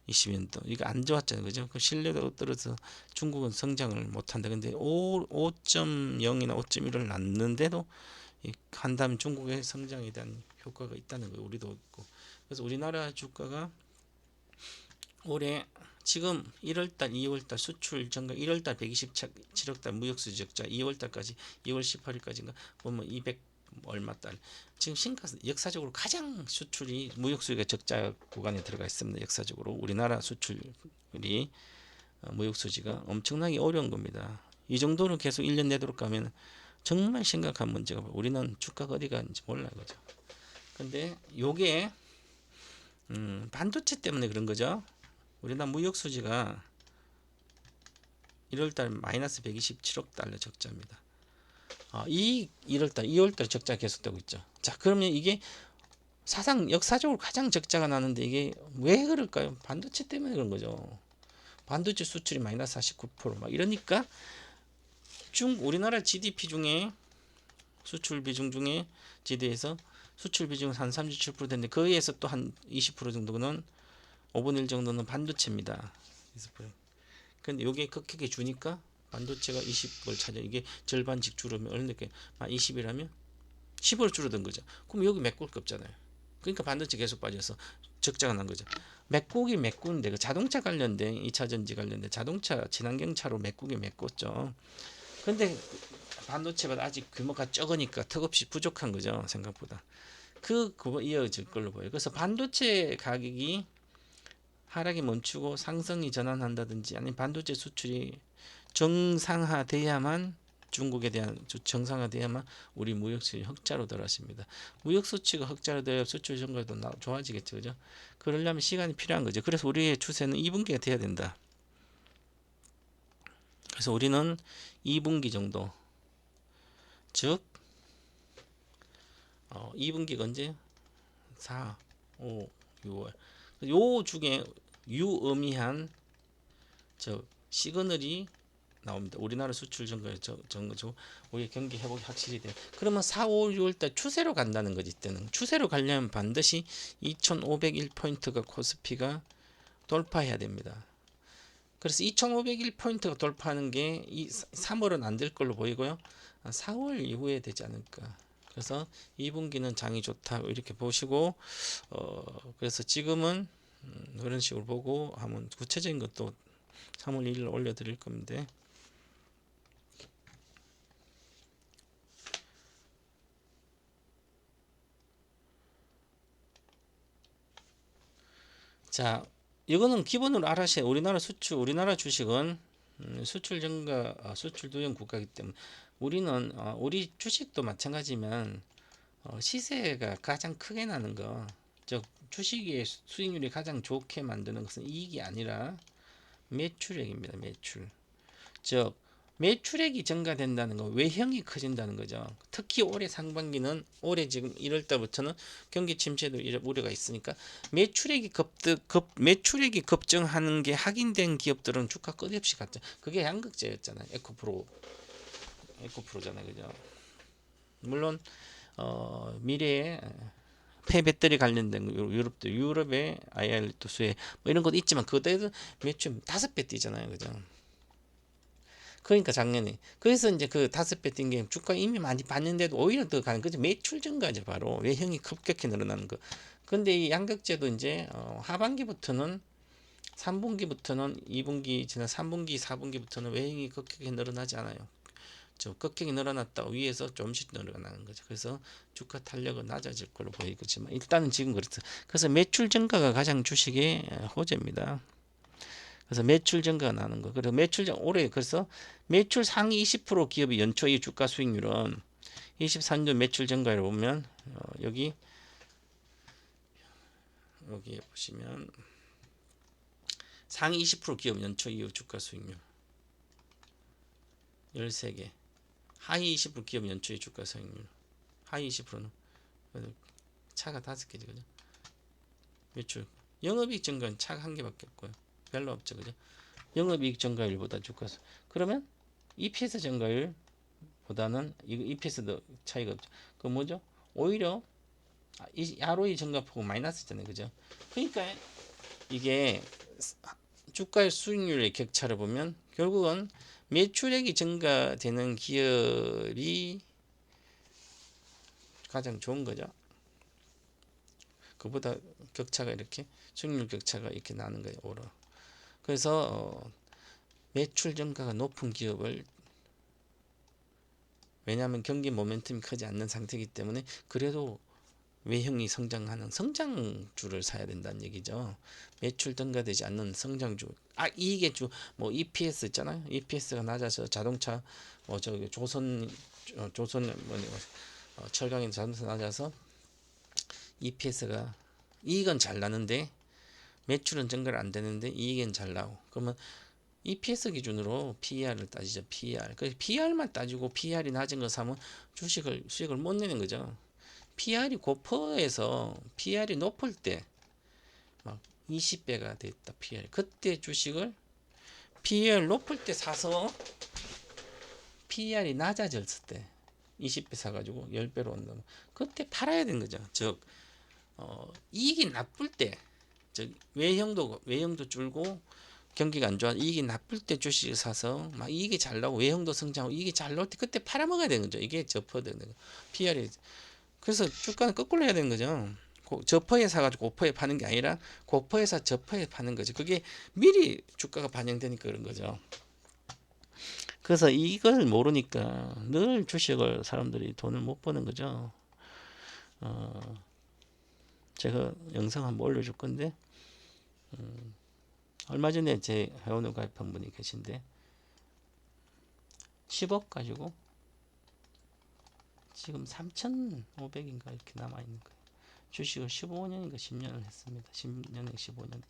[SPEAKER 1] 20년도 이거 안 좋았잖아요. 그죠? 그 신뢰도 떨어져서 중국은 성장을 못한다. 근데 5.0이나 5.1을 낳는데도 한다면 중국의 성장에 대한 효과가 있다는 거예요. 우리도 있고. 그래서 우리나라 주가가 올해 지금 1월달, 2월달 수출 증가 1월달 127억달 무역수지 적자 2월달까지 2월 18일까지인가 보면 200 얼마 달 지금 역사적으로 가장 수출이 무역수지가 적자 구간에 들어가 있습니다. 역사적으로 우리나라 수출이 무역수지가 엄청나게 어려운 겁니다. 이 정도로 계속 1년 내도록 가면 정말 심각한 문제가 우리는 주가가 어디 가는지 몰라요. 그죠? 근데 요게 반도체 때문에 그런 거죠. 우리나라 무역 수지가 1월달 마이너스 127억 달러 적자입니다. 이 1월달, 2월달 적자 계속되고 있죠. 자, 그러면 이게 사상 역사적으로 가장 적자가 나는데 이게 왜 그럴까요? 반도체 때문에 그런 거죠. 반도체 수출이 마이너스 49%막 이러니까 우리나라 GDP 중에 수출 비중 중에 GDP에서 수출 비중 한 37% 되는데 거기에서 또 한 20% 정도는 5분의 1 정도는 반도체입니다. 근데 요게 크게 주니까 반도체가 20을 차지 이게 절반씩 줄으면 얼마게 20이라면 10으로 줄어든 거죠. 그럼 여기 메꿀 게 없잖아요. 그러니까 반도체 계속 빠져서 적자가 난 거죠. 메꾸기 메꾸는데 그 자동차 관련된 2차 전지 관련된 자동차 친환경 차로 메꾸기 메꿨죠. 근데 반도체가 아직 규모가 적으니까 턱없이 부족한 거죠. 생각보다. 그거 이어질 걸로 보여요. 그래서 반도체 가격이 하락이 멈추고 상승이 전환한다든지 아니면 반도체 수출이 정상화돼야만 중국에 대한 정상화돼야만 우리 무역 수출이 흑자로 돌아왔습니다. 무역 수치가 흑자로 되어 수출 증가도 좋아지겠죠, 그죠? 그러려면 시간이 필요한 거죠. 그래서 우리의 추세는 2분기가 돼야 된다. 그래서 우리는 2분기 정도, 즉 2분기가 언제? 4, 5, 6월. 요 중에 유의미한 시그널이 나옵니다. 우리나라 수출 증가죠. 우리 경기 회복이 확실히 돼요. 그러면 4, 5, 6월달 추세로 간다는 거지. 이때는 추세로 가려면 반드시 2501포인트가 코스피가 돌파해야 됩니다. 그래서 2501포인트가 돌파하는 게 3월은 안 될 걸로 보이고요. 4월 이후에 되지 않을까. 그래서 2분기는 장이 좋다 이렇게 보시고 그래서 지금은 그런 식으로 보고 하면 구체적인 것도 3월 1일 올려드릴 건데 자, 이거는 기본으로 알아셔야 우리나라 우리나라 주식은 수출 증가, 수출 두형 국가이기 때문에 우리는 우리 주식도 마찬가지면 시세가 가장 크게 나는 거, 즉 주식의 수익률이 가장 좋게 만드는 것은 이익이 아니라 매출액입니다. 매출. 즉 매출액이 증가된다는 거, 외형이 커진다는 거죠. 특히 올해 상반기는 올해 지금 1월 달부터는 경기 침체도 우려가 있으니까 매출액이 급증하는 게 확인된 기업들은 주가 끝없이 갔죠. 그게 양극재였잖아요. 에코프로잖아요. 그죠? 물론 미래에 폐배터리 관련된 유럽의 IR 또 수혜 뭐 이런 것도 있지만 그때도 매출 5배 뛰잖아요. 그죠? 그러니까 작년에 그래서 이제 그 5배 뛴 게 주가 이미 많이 봤는데도 오히려 더 가는 거죠. 매출 증가죠. 바로 외형이 급격히 늘어나는 거. 근데 이 양극재도 이제 하반기부터는 3분기부터는 2분기 지난 3분기 4분기부터는 외형이 급격히 늘어나지 않아요. 좀 급격히 늘어났다 위에서 조금씩 늘어나는 거죠. 그래서 주가 탄력은 낮아질 걸로 보이지만 일단은 지금 그렇다. 그래서 매출 증가가 가장 주식의 호재입니다. 그래서 매출 증가가 나는 거. 그래서 올해 그래서 매출 상위 20% 기업의 연초의 주가 수익률은 23년 매출 증가를 보면 여기에 보시면 상위 20% 기업 연초 이후 주가 수익률 13개, 하위 20% 기업 연초의 주가 수익률 하위 20%는 차가 5개죠. 그죠? 매출 영업이익 증가는 차가 1개밖에 없고요. 별로 없죠. 그죠? 영업이익 증가율보다 주가 수 그러면 EPS 증가율보다는 EPS도 차이가 없죠. 그 뭐죠? 오히려 이 ROE 증가폭은 마이너스잖아요. 그죠? 그러니까 이게 주가의 수익률의 격차를 보면 결국은 매출액이 증가되는 기업이 가장 좋은 거죠. 그보다 격차가 이렇게 수익률 격차가 이렇게 나는 거예요. 오로. 그래서 매출 증가가 높은 기업을 왜냐하면 경기 모멘텀이 크지 않는 상태이기 때문에 그래도 외형이 성장하는 성장주를 사야 된다는 얘기죠. 매출 증가되지 않는 성장주. 이익의 주, 뭐 EPS 있잖아요. EPS가 낮아서 자동차, 뭐 저기 조선 철강인 자동차 낮아서 EPS가 이익은 잘 나는데 매출은 증가를 안 되는데 이익은 잘 나고. 그러면 EPS 기준으로 PER을 따지죠. PER. 그 PER만 따지고 PER이 낮은 거 사면 수익을 못 내는 거죠. PR이 고퍼에서 PR이 높을 때 막 20배가 됐다. PR 그때 주식을 PR 높을 때 사서 PR이 낮아졌을 때 20배 사가지고 10배로 온다면 그때 팔아야 되는 거죠. 즉 이익이 나쁠 때, 즉 외형도 줄고 경기가 안 좋아 이익이 나쁠 때 주식을 사서 막 이익이 잘 나고 외형도 성장하고 이익이 잘 나올 때 그때 팔아먹어야 되는 거죠. 이게 저퍼되는 거. PR이 그래서 주가는 거꾸로 해야 되는 거죠. 저퍼에 사가지고 고퍼에 파는 게 아니라 고퍼에 사 저퍼에 파는 거죠. 그게 미리 주가가 반영되니까 그런 거죠. 그래서 이걸 모르니까 늘 주식을 사람들이 돈을 못 버는 거죠. 제가 영상 한번 올려줄 건데 얼마 전에 제 회원을 가입한 분이 계신데 10억 가지고 지금 3,500인가 이렇게 남아있는 거예요. 주식을 15년인가 10년을 했습니다. 10년에 15년 동안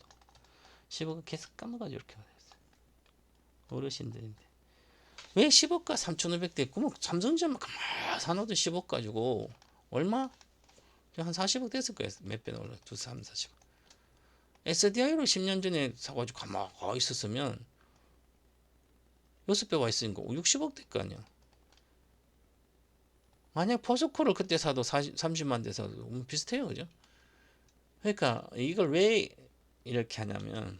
[SPEAKER 1] 10억을 계속 까먹어가지고 이렇게 받았어요. 어르신들인데 왜 10억과 3,500 됐고 삼성전자 가만 사놓던 10억 가지고 얼마? 한 40억 됐을 거예요. 몇 배나 올라 2, 3, 40억. SDI로 10년 전에 사가지고 가만히 있었으면 6배 와 있으니까 60억 될 거 아니야. 만약 포스코를 그때 사도 30만 대 사도 비슷해요. 그죠? 그러니까 이걸 왜 이렇게 하냐면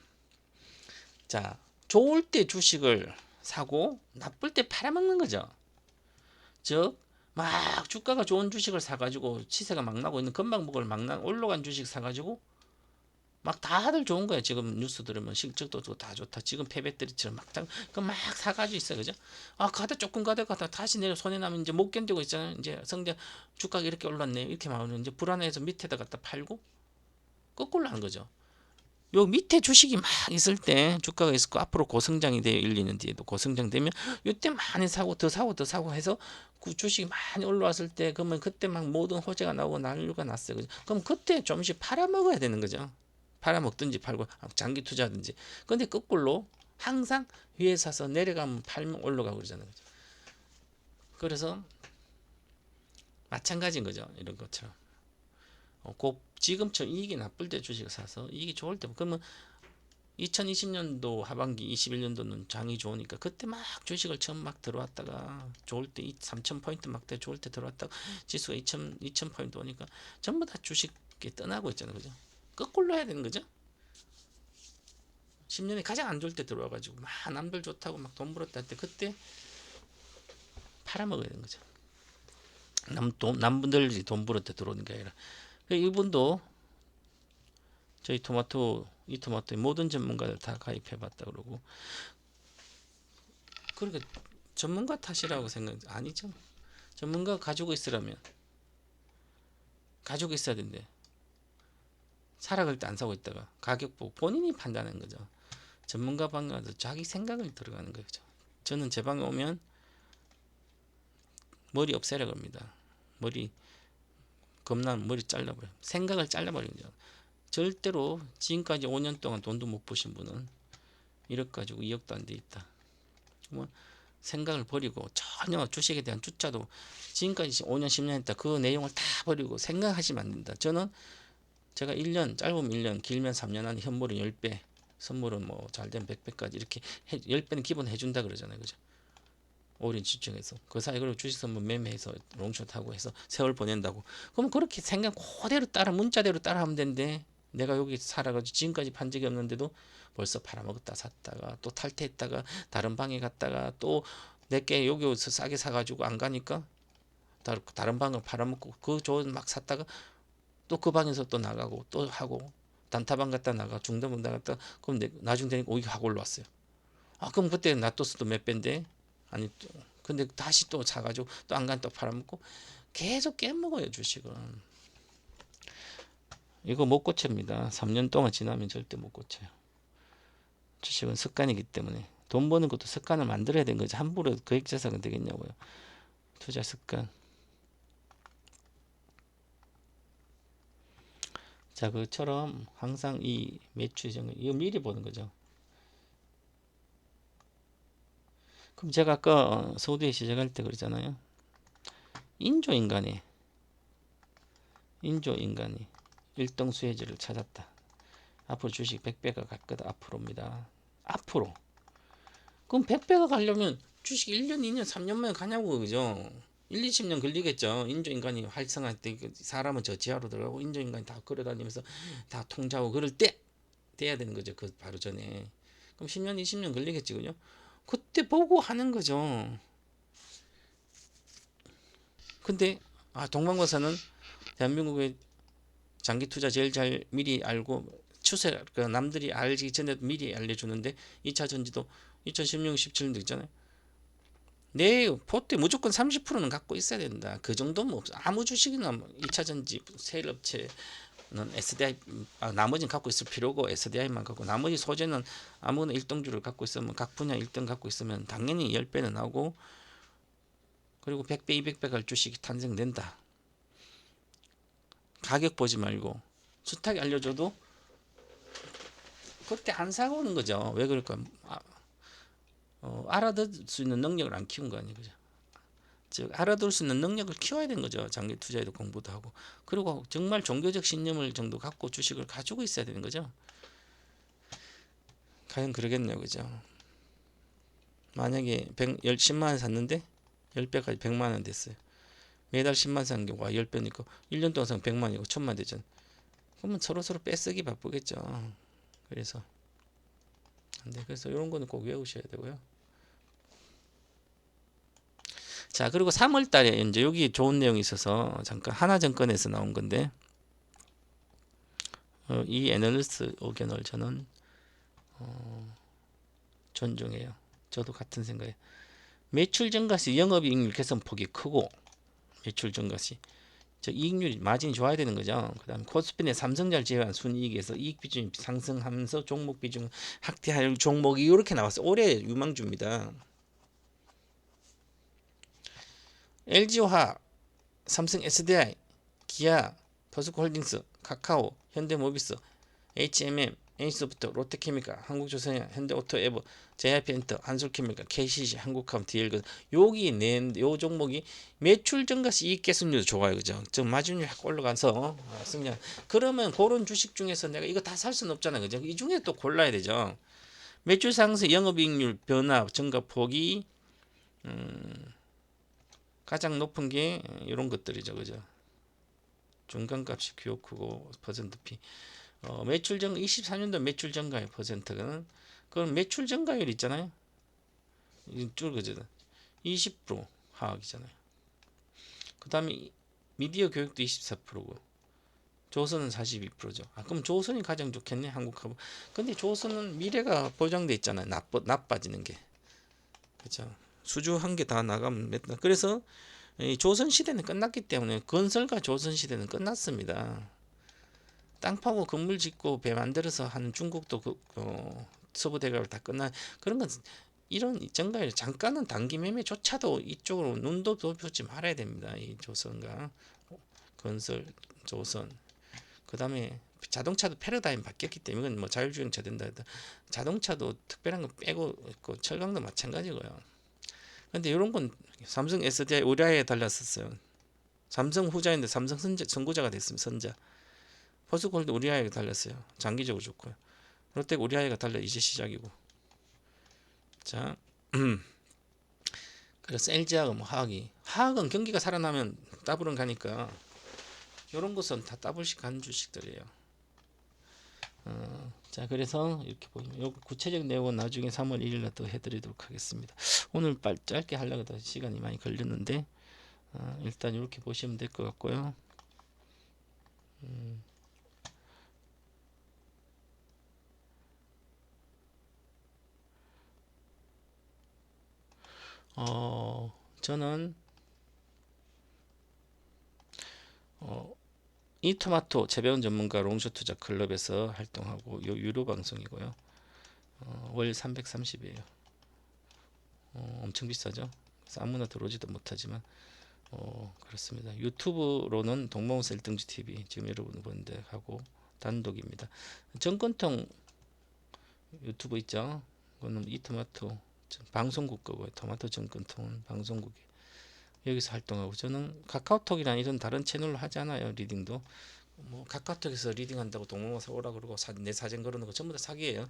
[SPEAKER 1] 자 좋을 때 주식을 사고 나쁠 때 팔아먹는 거죠. 즉 막 주가가 좋은 주식을 사가지고 시세가 막 나고 있는 금방목을 올라간 주식 사가지고 막 다들 좋은 거예요. 지금 뉴스 들으면 실적도 다 좋다. 지금 폐배터리처럼 막 사가지고 있어요. 그죠? 조금 가다가 다시 내려 손해 나면 이제 못 견디고 있잖아요. 이제 주가가 이렇게 올랐네. 이렇게 나오면 이제 불안해서 밑에다 갖다 팔고 거꾸로 하는 거죠. 요 밑에 주식이 막 있을 때 주가가 있었고 앞으로 고성장이 돼요. 1, 2년 뒤에도 고성장 되면 이때 많이 사고 더 사고 더 사고 해서 그 주식이 많이 올라왔을 때 그러면 그때 막 모든 호재가 나오고 난리가 났어요. 그죠? 그럼 그때 조금씩 팔아먹어야 되는 거죠. 팔아먹든지 팔고 장기 투자든지. 근데 거꾸로 항상 위에 사서 내려가면 팔면 올라가고 그러잖아요. 그죠? 그래서 마찬가지인 거죠. 이런 것처럼. 지금처럼 이익이 나쁠 때 주식을 사서 이익이 좋을 때 그러면 2020년도 하반기 21년도는 장이 좋으니까 그때 막 주식을 처음 막 들어왔다가 좋을 때 3,000포인트 막대 좋을 때 들어왔다가 지수가 2,000포인트 오니까 전부 다 주식에 떠나고 있잖아요. 그죠? 거꾸로 해야 되는 거죠. 10년에 가장 안 좋을 때 들어와가지고 막 남들 좋다고 막 돈 벌었다 할 때 그때 팔아먹어야 되는 거죠. 남분들이 돈 벌을 때 들어오는 게 아니라 이분도 저희 이 토마토의 모든 전문가들 다 가입해봤다 그러고 그러니까 전문가 탓이라고 생각 아니죠. 전문가가 가지고 있으라면 가지고 있어야 된대. 사락을 때 안 사고 있다가 가격 보고 본인이 판단하는 거죠. 전문가 방에 가서 자기 생각을 들어가는 거죠. 저는 제 방에 오면 머리 없애라 겁니다. 머리 겁나면 머리 잘라버려. 생각을 잘라버리는 거죠. 절대로 지금까지 5년 동안 돈도 못 버신 분은 1억 가지고 2억도 안 돼 있다. 뭐 생각을 버리고 전혀 주식에 대한 투자도 지금까지 5년 10년 했다. 그 내용을 다 버리고 생각하시면 안 된다. 저는 제가 1년 짧으면 1년 길면 3년 안에 현물은 10배 선물은 뭐 잘되면 100배까지 이렇게 10배는 기본 해준다 그러잖아요. 그죠? 올인 집중해서 그 사이 그리고 주식 선물 매매해서 롱숏하고 해서 세월 보낸다고 그럼 그렇게 생각 그대로 따라 문자대로 따라 하면 되는데 내가 여기 살아가지고 지금까지 판 적이 없는데도 벌써 팔아먹었다 샀다가 또 탈퇴했다가 다른 방에 갔다가 또 내게 여기서 싸게 사가지고 안 가니까 다른 방을 팔아먹고 그 좋은 막 샀다가 또 그 방에서 또 나가고 또 하고 단타방 갔다 나가 중단문 나갔다 그럼 나중 되니까 오이가 확 올라왔어요. 아 그럼 그때 놔뒀어도 몇 배인데 아니 근데 다시 또 사가지고 또 안 간 또 팔아먹고 계속 깨먹어요 주식은. 이거 못 고칩니다. 3년 동안 지나면 절대 못 고쳐요. 주식은 습관이기 때문에 돈 버는 것도 습관을 만들어야 되는 거지 함부로 거액자산은 되겠냐고요. 투자 습관. 자 그처럼 항상 이 매출 정을 이거 미리 보는 거죠. 그럼 제가 아까 서두에 시작할 때 그러잖아요. 인조인간이 일등 수혜지를 찾았다. 앞으로 주식 100배가 갈 거다. 앞으로입니다. 앞으로. 그럼 100배가 가려면 주식 1년, 2년, 3년 만에 가냐고 그죠? 1, 20년 걸리겠죠. 인조인간이 활성화할 때 사람은 저 지하로 들어가고 인조인간이 다 걸어다니면서 다 통제하고 그럴 때 돼야 되는 거죠. 그 바로 전에. 그럼 10년, 20년 걸리겠지 그죠? 그때 보고 하는 거죠. 근데 동방거사는 대한민국의 장기 투자 제일 잘 미리 알고 추세 그 남들이 알기 전에 미리 알려주는데 2차 전지도 2016, 17년도 있잖아요. 내 포트에 무조건 30%는 갖고 있어야 된다. 그 정도면 없어. 아무 주식이나 2차 전지 세일 업체는 SDI 나머지는 갖고 있을 필요고 SDI만 갖고 나머지 소재는 아무거나 1등주를 갖고 있으면 각 분야 1등 갖고 있으면 당연히 10배는 나오고 그리고 100배, 200배 갈 주식이 탄생된다. 가격 보지 말고 수탁이 알려줘도 그때 안 사고 오는 거죠. 왜 그럴까? 알아들 수 있는 능력을 안 키운 거 아니에요. 그죠? 즉 알아둘 수 있는 능력을 키워야 되는 거죠. 장기 투자에도 공부도 하고 그리고 정말 종교적 신념을 정도 갖고 주식을 가지고 있어야 되는 거죠. 과연 그러겠네요. 그죠? 만약에 10만 원 샀는데 10배까지 100만 원 됐어요. 매달 10만 산 경우가 10배니까 1년 동안 산 100만이고 1000만 되잖아요. 그러면 서로 뺏쓰기 바쁘겠죠. 그래서 그래서 이런 거는 꼭 외우셔야 되고요. 자 그리고 3월 달에 이제 여기 좋은 내용이 있어서 잠깐 하나증권에서 나온 건데 이 애널리스트 의견을 저는 존중해요. 저도 같은 생각이에요. 매출 증가 시 영업이익률 개선 폭이 크고 매출 증가 시 저 이익률이 마진이 좋아야 되는 거죠. 그다음 코스피는 삼성전자를 제외한 순이익에서 이익 비중이 상승하면서 종목 비중 확대할 종목이 이렇게 나왔어요. 올해 유망주입니다. LG화학, 삼성 SDI, 기아, 포스코홀딩스, 카카오, 현대모비스, HMM, N소프트, 롯데케미칼, 한국조선해양, 현대오토에버, JYP엔터, 한솔케미칼, KCC, 한국함, DL그 여기 낸요 종목이 매출 증가 시 이익 개선율도 좋아요, 그죠? 즉 마진율이 확 올라가서 승량. 그러면 그런 주식 중에서 내가 이거 다 살 수는 없잖아요, 그죠? 이 중에 또 골라야 되죠. 매출 상승, 영업이익률 변화, 증가 폭이 가장 높은 게 이런 것들이죠, 그죠? 중간값이 규모 크고 퍼센트 피. 매출 증가 24년도 매출 증가의 퍼센트는 그럼 매출 증가율 있잖아요. 쭉 그죠. 20% 하락이잖아요. 그다음에 미디어 교육도 24%고 조선은 42%죠. 그럼 조선이 가장 좋겠네, 한국하고. 근데 조선은 미래가 보장돼 있잖아요. 나빠지는 게. 그렇죠. 수주 한 개 다 나가면 그래서 이 조선 시대는 끝났기 때문에 건설과 조선 시대는 끝났습니다. 땅 파고 건물 짓고 배 만들어서 하는 중국도 서부 대각을 다 끝난 그런 건 이런 정가에 잠깐은 단기 매매조차도 이쪽으로 눈도 돌보지 말아야 됩니다. 이 조선과 건설, 조선. 그다음에 자동차도 패러다임 바뀌었기 때문에 이건 뭐 자율주행차 된다 해도 자동차도 특별한 거 빼고 있고 철강도 마찬가지고요. 근데 이런 건 삼성 SDI 우리아에 달렸었어요. 삼성 후자인데 삼성 선구자가 됐습니다. 선자. 포스코홀드 우리아에가 달렸어요. 장기적으로 좋고요. 롯데가 우리아이가 달려 이제 시작이고. 자, 그래서 LG하고 뭐 화학은 경기가 살아나면 더블은 가니까 이런 것은 다 더블씩 가는 주식들이에요. 자, 그래서 이렇게 보시면 요 구체적 내용은 나중에 3월 1일 날 또 해드리도록 하겠습니다. 오늘 짧게 하려고 더 시간이 많이 걸렸는데 일단 이렇게 보시면 될 것 같고요. 저는 이토마토 재배원 전문가 롱숏 투자 클럽에서 활동하고 요 유료 방송이고요. 월 330이에요. 엄청 비싸죠. 그래서 아무나 들어오지도 못하지만 그렇습니다. 유튜브로는 동방호사 1등주 TV 지금 여러분 보는데 하고 단독입니다. 정권통 유튜브 있죠. 그거는 이토마토 방송국 거고요. 토마토 정권통은 방송국이 여기서 활동하고 저는 카카오톡이나 이런 다른 채널로 하잖아요. 리딩도 뭐 카카오톡에서 리딩한다고 동방호사 오라 그러고 내 사진 걸어놓은 거 전부 다 사기예요.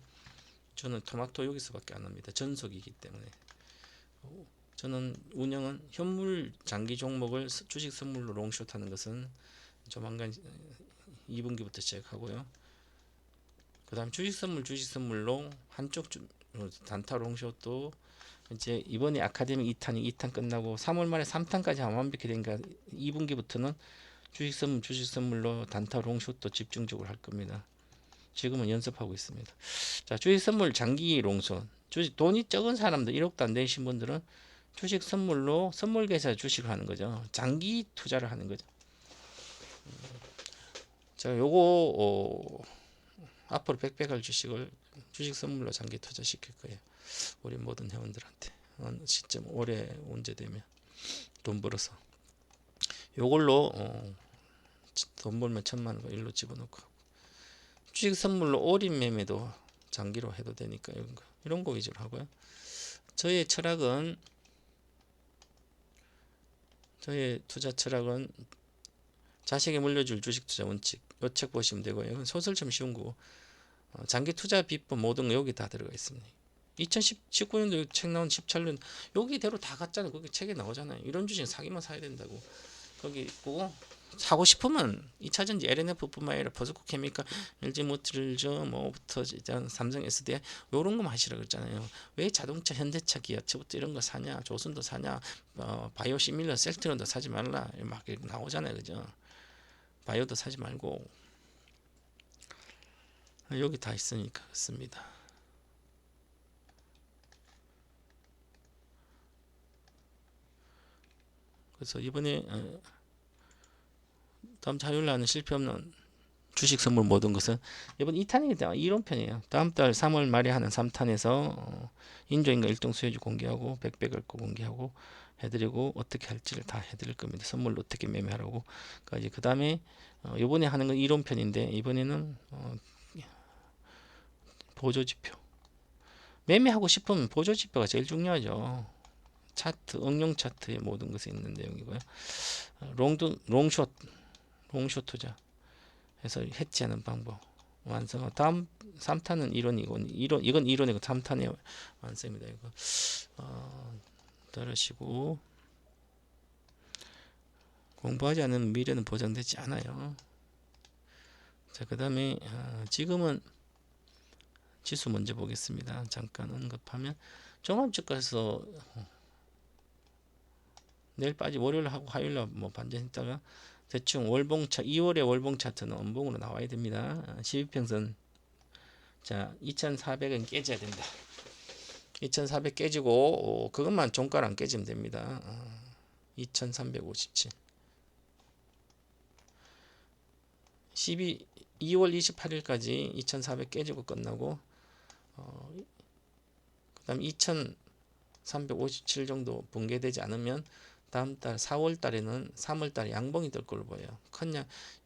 [SPEAKER 1] 저는 토마토 여기서밖에 안 합니다. 전속이기 때문에. 저는 운영은 현물 장기 종목을 주식 선물로 롱숏 하는 것은 조만간 2분기부터 시작하고요. 그 다음 주식 선물로 한쪽 단타 롱숏도 이제 이번에 아카데미 2탄 끝나고 3월 말에 3탄까지 완벽히 되니까 2분기부터는 주식 선물로 단타 롱숏도 집중적으로 할 겁니다. 지금은 연습하고 있습니다. 자, 주식 선물 장기 롱숏. 주식 돈이 적은 사람들 1억도 안 되신 분들은 주식 선물로 선물 계좌 주식을 하는 거죠. 장기 투자를 하는 거죠. 자, 요거 앞으로 백백할 주식을 주식 선물로 장기 투자 시킬 거예요. 우리 모든 회원들한테 어느 시점 올해 언제 되면 돈 벌어서 요걸로 돈 벌면 1,000만 원 일로 집어넣고 주식 선물로 올인 매매도 장기로 해도 되니까 이런 거 위주로 하고요. 저의 투자 철학은 자식에 물려줄 주식 투자 원칙 요 책 보시면 되고요. 소설처럼 쉬운 거고 장기 투자 비법 모든 거 여기 다 들어가 있습니다. 2019년도 책 나온 17년 여기대로 다 갔잖아요. 거기 책에 나오잖아요. 이런 주식 사기만 사야 된다고 거기 있고 사고 싶으면 2차전지 LNF뿐만 아니라 포스코 케미칼, LG모터즈, 뭐부터 삼성 SDI 이런 거만 하시라 그랬잖아요. 왜 자동차, 현대차, 기아차부터 이런 거 사냐? 조선도 사냐? 바이오 시밀러, 셀트론도 사지 말라 막 나오잖아요, 그죠? 바이오도 사지 말고 여기 다 있으니까 그렇습니다. 그래서 이번에 다음 주 화요일 날은 실패 없는 주식 선물 모든 것은 이번 2탄이기 때문에 이론편이에요. 다음 달 3월 말에 하는 3탄에서 인조인가 일동 수혜주 공개하고 백백을 거 공개하고 해드리고 어떻게 할지를 다 해드릴 겁니다. 선물로 어떻게 매매하라고. 그 다음에 이번에 하는 건 이론편인데 이번에는 보조지표. 매매하고 싶으면 보조지표가 제일 중요하죠. 차트, 응용 차트의 모든 것이 있는 내용이고요. 롱숏, 롱숏 투자 해서 해치하는 방법 완성. 다음 3탄은 이론이고 이건 이론이고 3탄의 완성입니다. 이거 따르시고 공부하지 않으면 미래는 보장되지 않아요. 자, 그 다음에 지금은 지수 먼저 보겠습니다. 잠깐 언급하면 종합주가에서 내일 빠지 월요일 하고 화요일 뭐 반전했다가 대충 월봉차 2월의 월봉 차트는 원봉으로 나와야 됩니다. 12평선 자 2400은 깨져야 된다. 2400 깨지고 그것만 종가를 안 깨지면 됩니다. 2357 2월 28일까지 2400 깨지고 끝나고 그 다음 2357 정도 붕괴되지 않으면 다음 달 4월 달에는 3월 달에 양봉이 뜰 걸로 보여요. 큰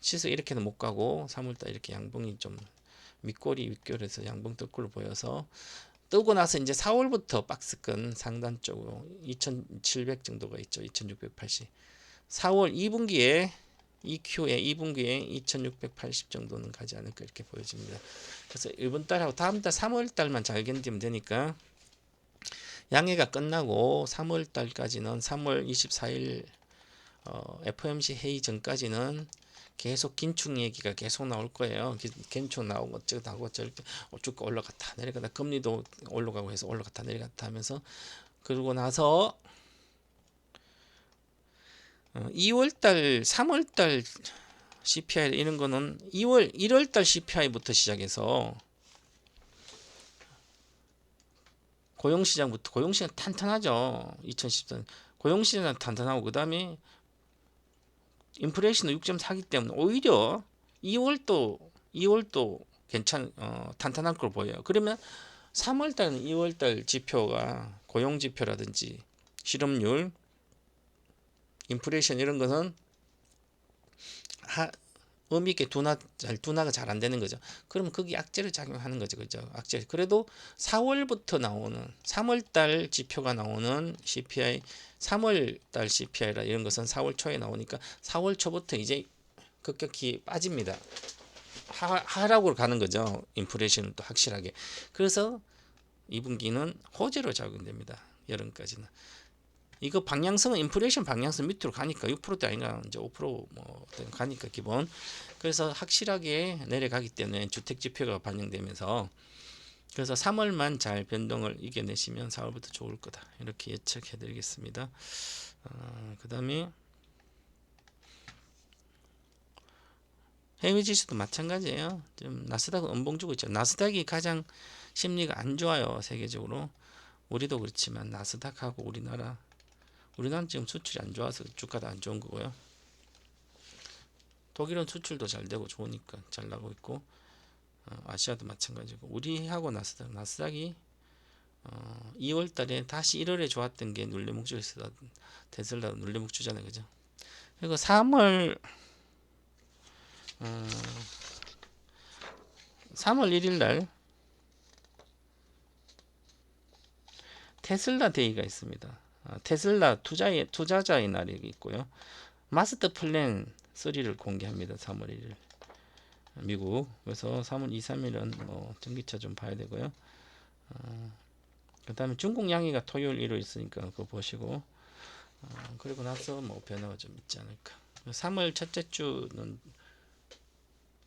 [SPEAKER 1] 시세 이렇게는 못 가고 3월 달 이렇게 양봉이 좀 윗꼬리 윗결에서 양봉 뜰 걸로 보여서 뜨고 나서 이제 4월부터 박스권 상단 쪽으로 2700 정도가 있죠. 2680 4월 2분기에 EQ에 2분기에 2680 정도는 가지 않을까 이렇게 보여집니다. 그래서 이번 달하고 다음 달 3월 달만 잘 견디면 되니까 양해가 끝나고 3월 달까지는 3월 24일 FOMC 회의 전까지는 계속 긴축 얘기가 계속 나올 거예요. 긴축 나오고 어쩌고 저렇게 쭉 올라갔다 내려갔다 금리도 올라가고 해서 올라갔다 내려갔다 하면서 그러고 나서 2월달 3월달 CPI 이런 거는 1월달 CPI부터 시작해서 고용시장부터 고용시장 탄탄하죠. 2014년 고용시장 탄탄하고 그 다음에 인플레이션도 6.4기 때문에 오히려 2월도 탄탄할 걸 보여요. 그러면 3월달은 2월달 지표가 고용 지표라든지 실업률, 인플레이션 이런 것은 의미 있게 둔화가 잘 안 되는 거죠. 그러면 거기 악재를 작용하는 거죠. 그죠? 악재. 그래도 4월부터 나오는 3월달 지표가 나오는 CPI, 3월달 CPI라 이런 것은 4월 초에 나오니까 4월 초부터 이제 급격히 빠집니다. 하락으로 가는 거죠. 인플레이션은 또 확실하게. 그래서 2분기는 호재로 작용됩니다. 여름까지는. 이거 방향성은 인플레이션 방향성 밑으로 가니까 6%대 아닌가 이제 5%뭐 가니까 기본. 그래서 확실하게 내려가기 때문에 주택 지표가 반영되면서 그래서 3월만 잘 변동을 이겨내시면 4월부터 좋을 거다. 이렇게 예측해 드리겠습니다. 그 다음에 해외 지수도 마찬가지예요. 좀 나스닥은 음봉 주고 있죠. 나스닥이 가장 심리가 안 좋아요. 세계적으로. 우리도 그렇지만 나스닥하고 우리나라는 지금 수출이 안 좋아서 주가도 안 좋은 거고요. 독일은 수출도 잘 되고 좋으니까 잘 나고 있고 아시아도 마찬가지고 우리하고 나스닥이 2월 달에 다시 1월에 좋았던 게 눌림목주에서 테슬라 눌림목주잖아요. 그죠? 그리고 3월 1일 날 테슬라 데이가 있습니다. 테슬라 투자자의 날이 있고요. 마스터 플랜 3를 공개합니다. 3월 1일 미국. 그래서 3월 2, 3일은 뭐 전기차 좀 봐야 되고요. 그 다음에 중국 양해가 토요일 일요일 있으니까 그거 보시고 그리고 나서 뭐 변화가 좀 있지 않을까. 3월 첫째 주는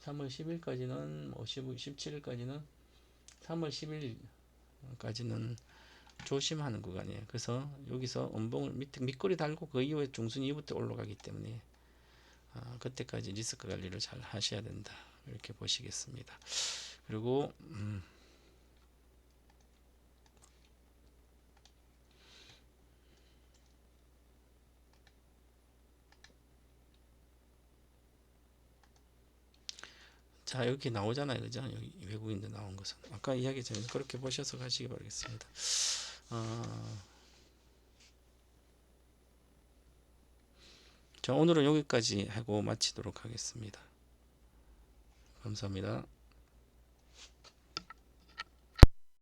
[SPEAKER 1] 3월 10일까지는 뭐 17일까지는 3월 10일까지는 조심하는 구간이에요. 그래서 여기서 음봉을 밑꼬리 달고 그 이후에 중순 이후부터 올라가기 때문에 그때까지 리스크 관리를 잘 하셔야 된다. 이렇게 보시겠습니다. 그리고 자, 이렇게 나오잖아요. 그죠? 여기 외국인들 나온 것은. 아까 이야기했지만 그렇게 보셔서 가시기 바라겠습니다. 어, 자, 오늘은 여기까지 하고 마치도록 하겠습니다. 감사합니다.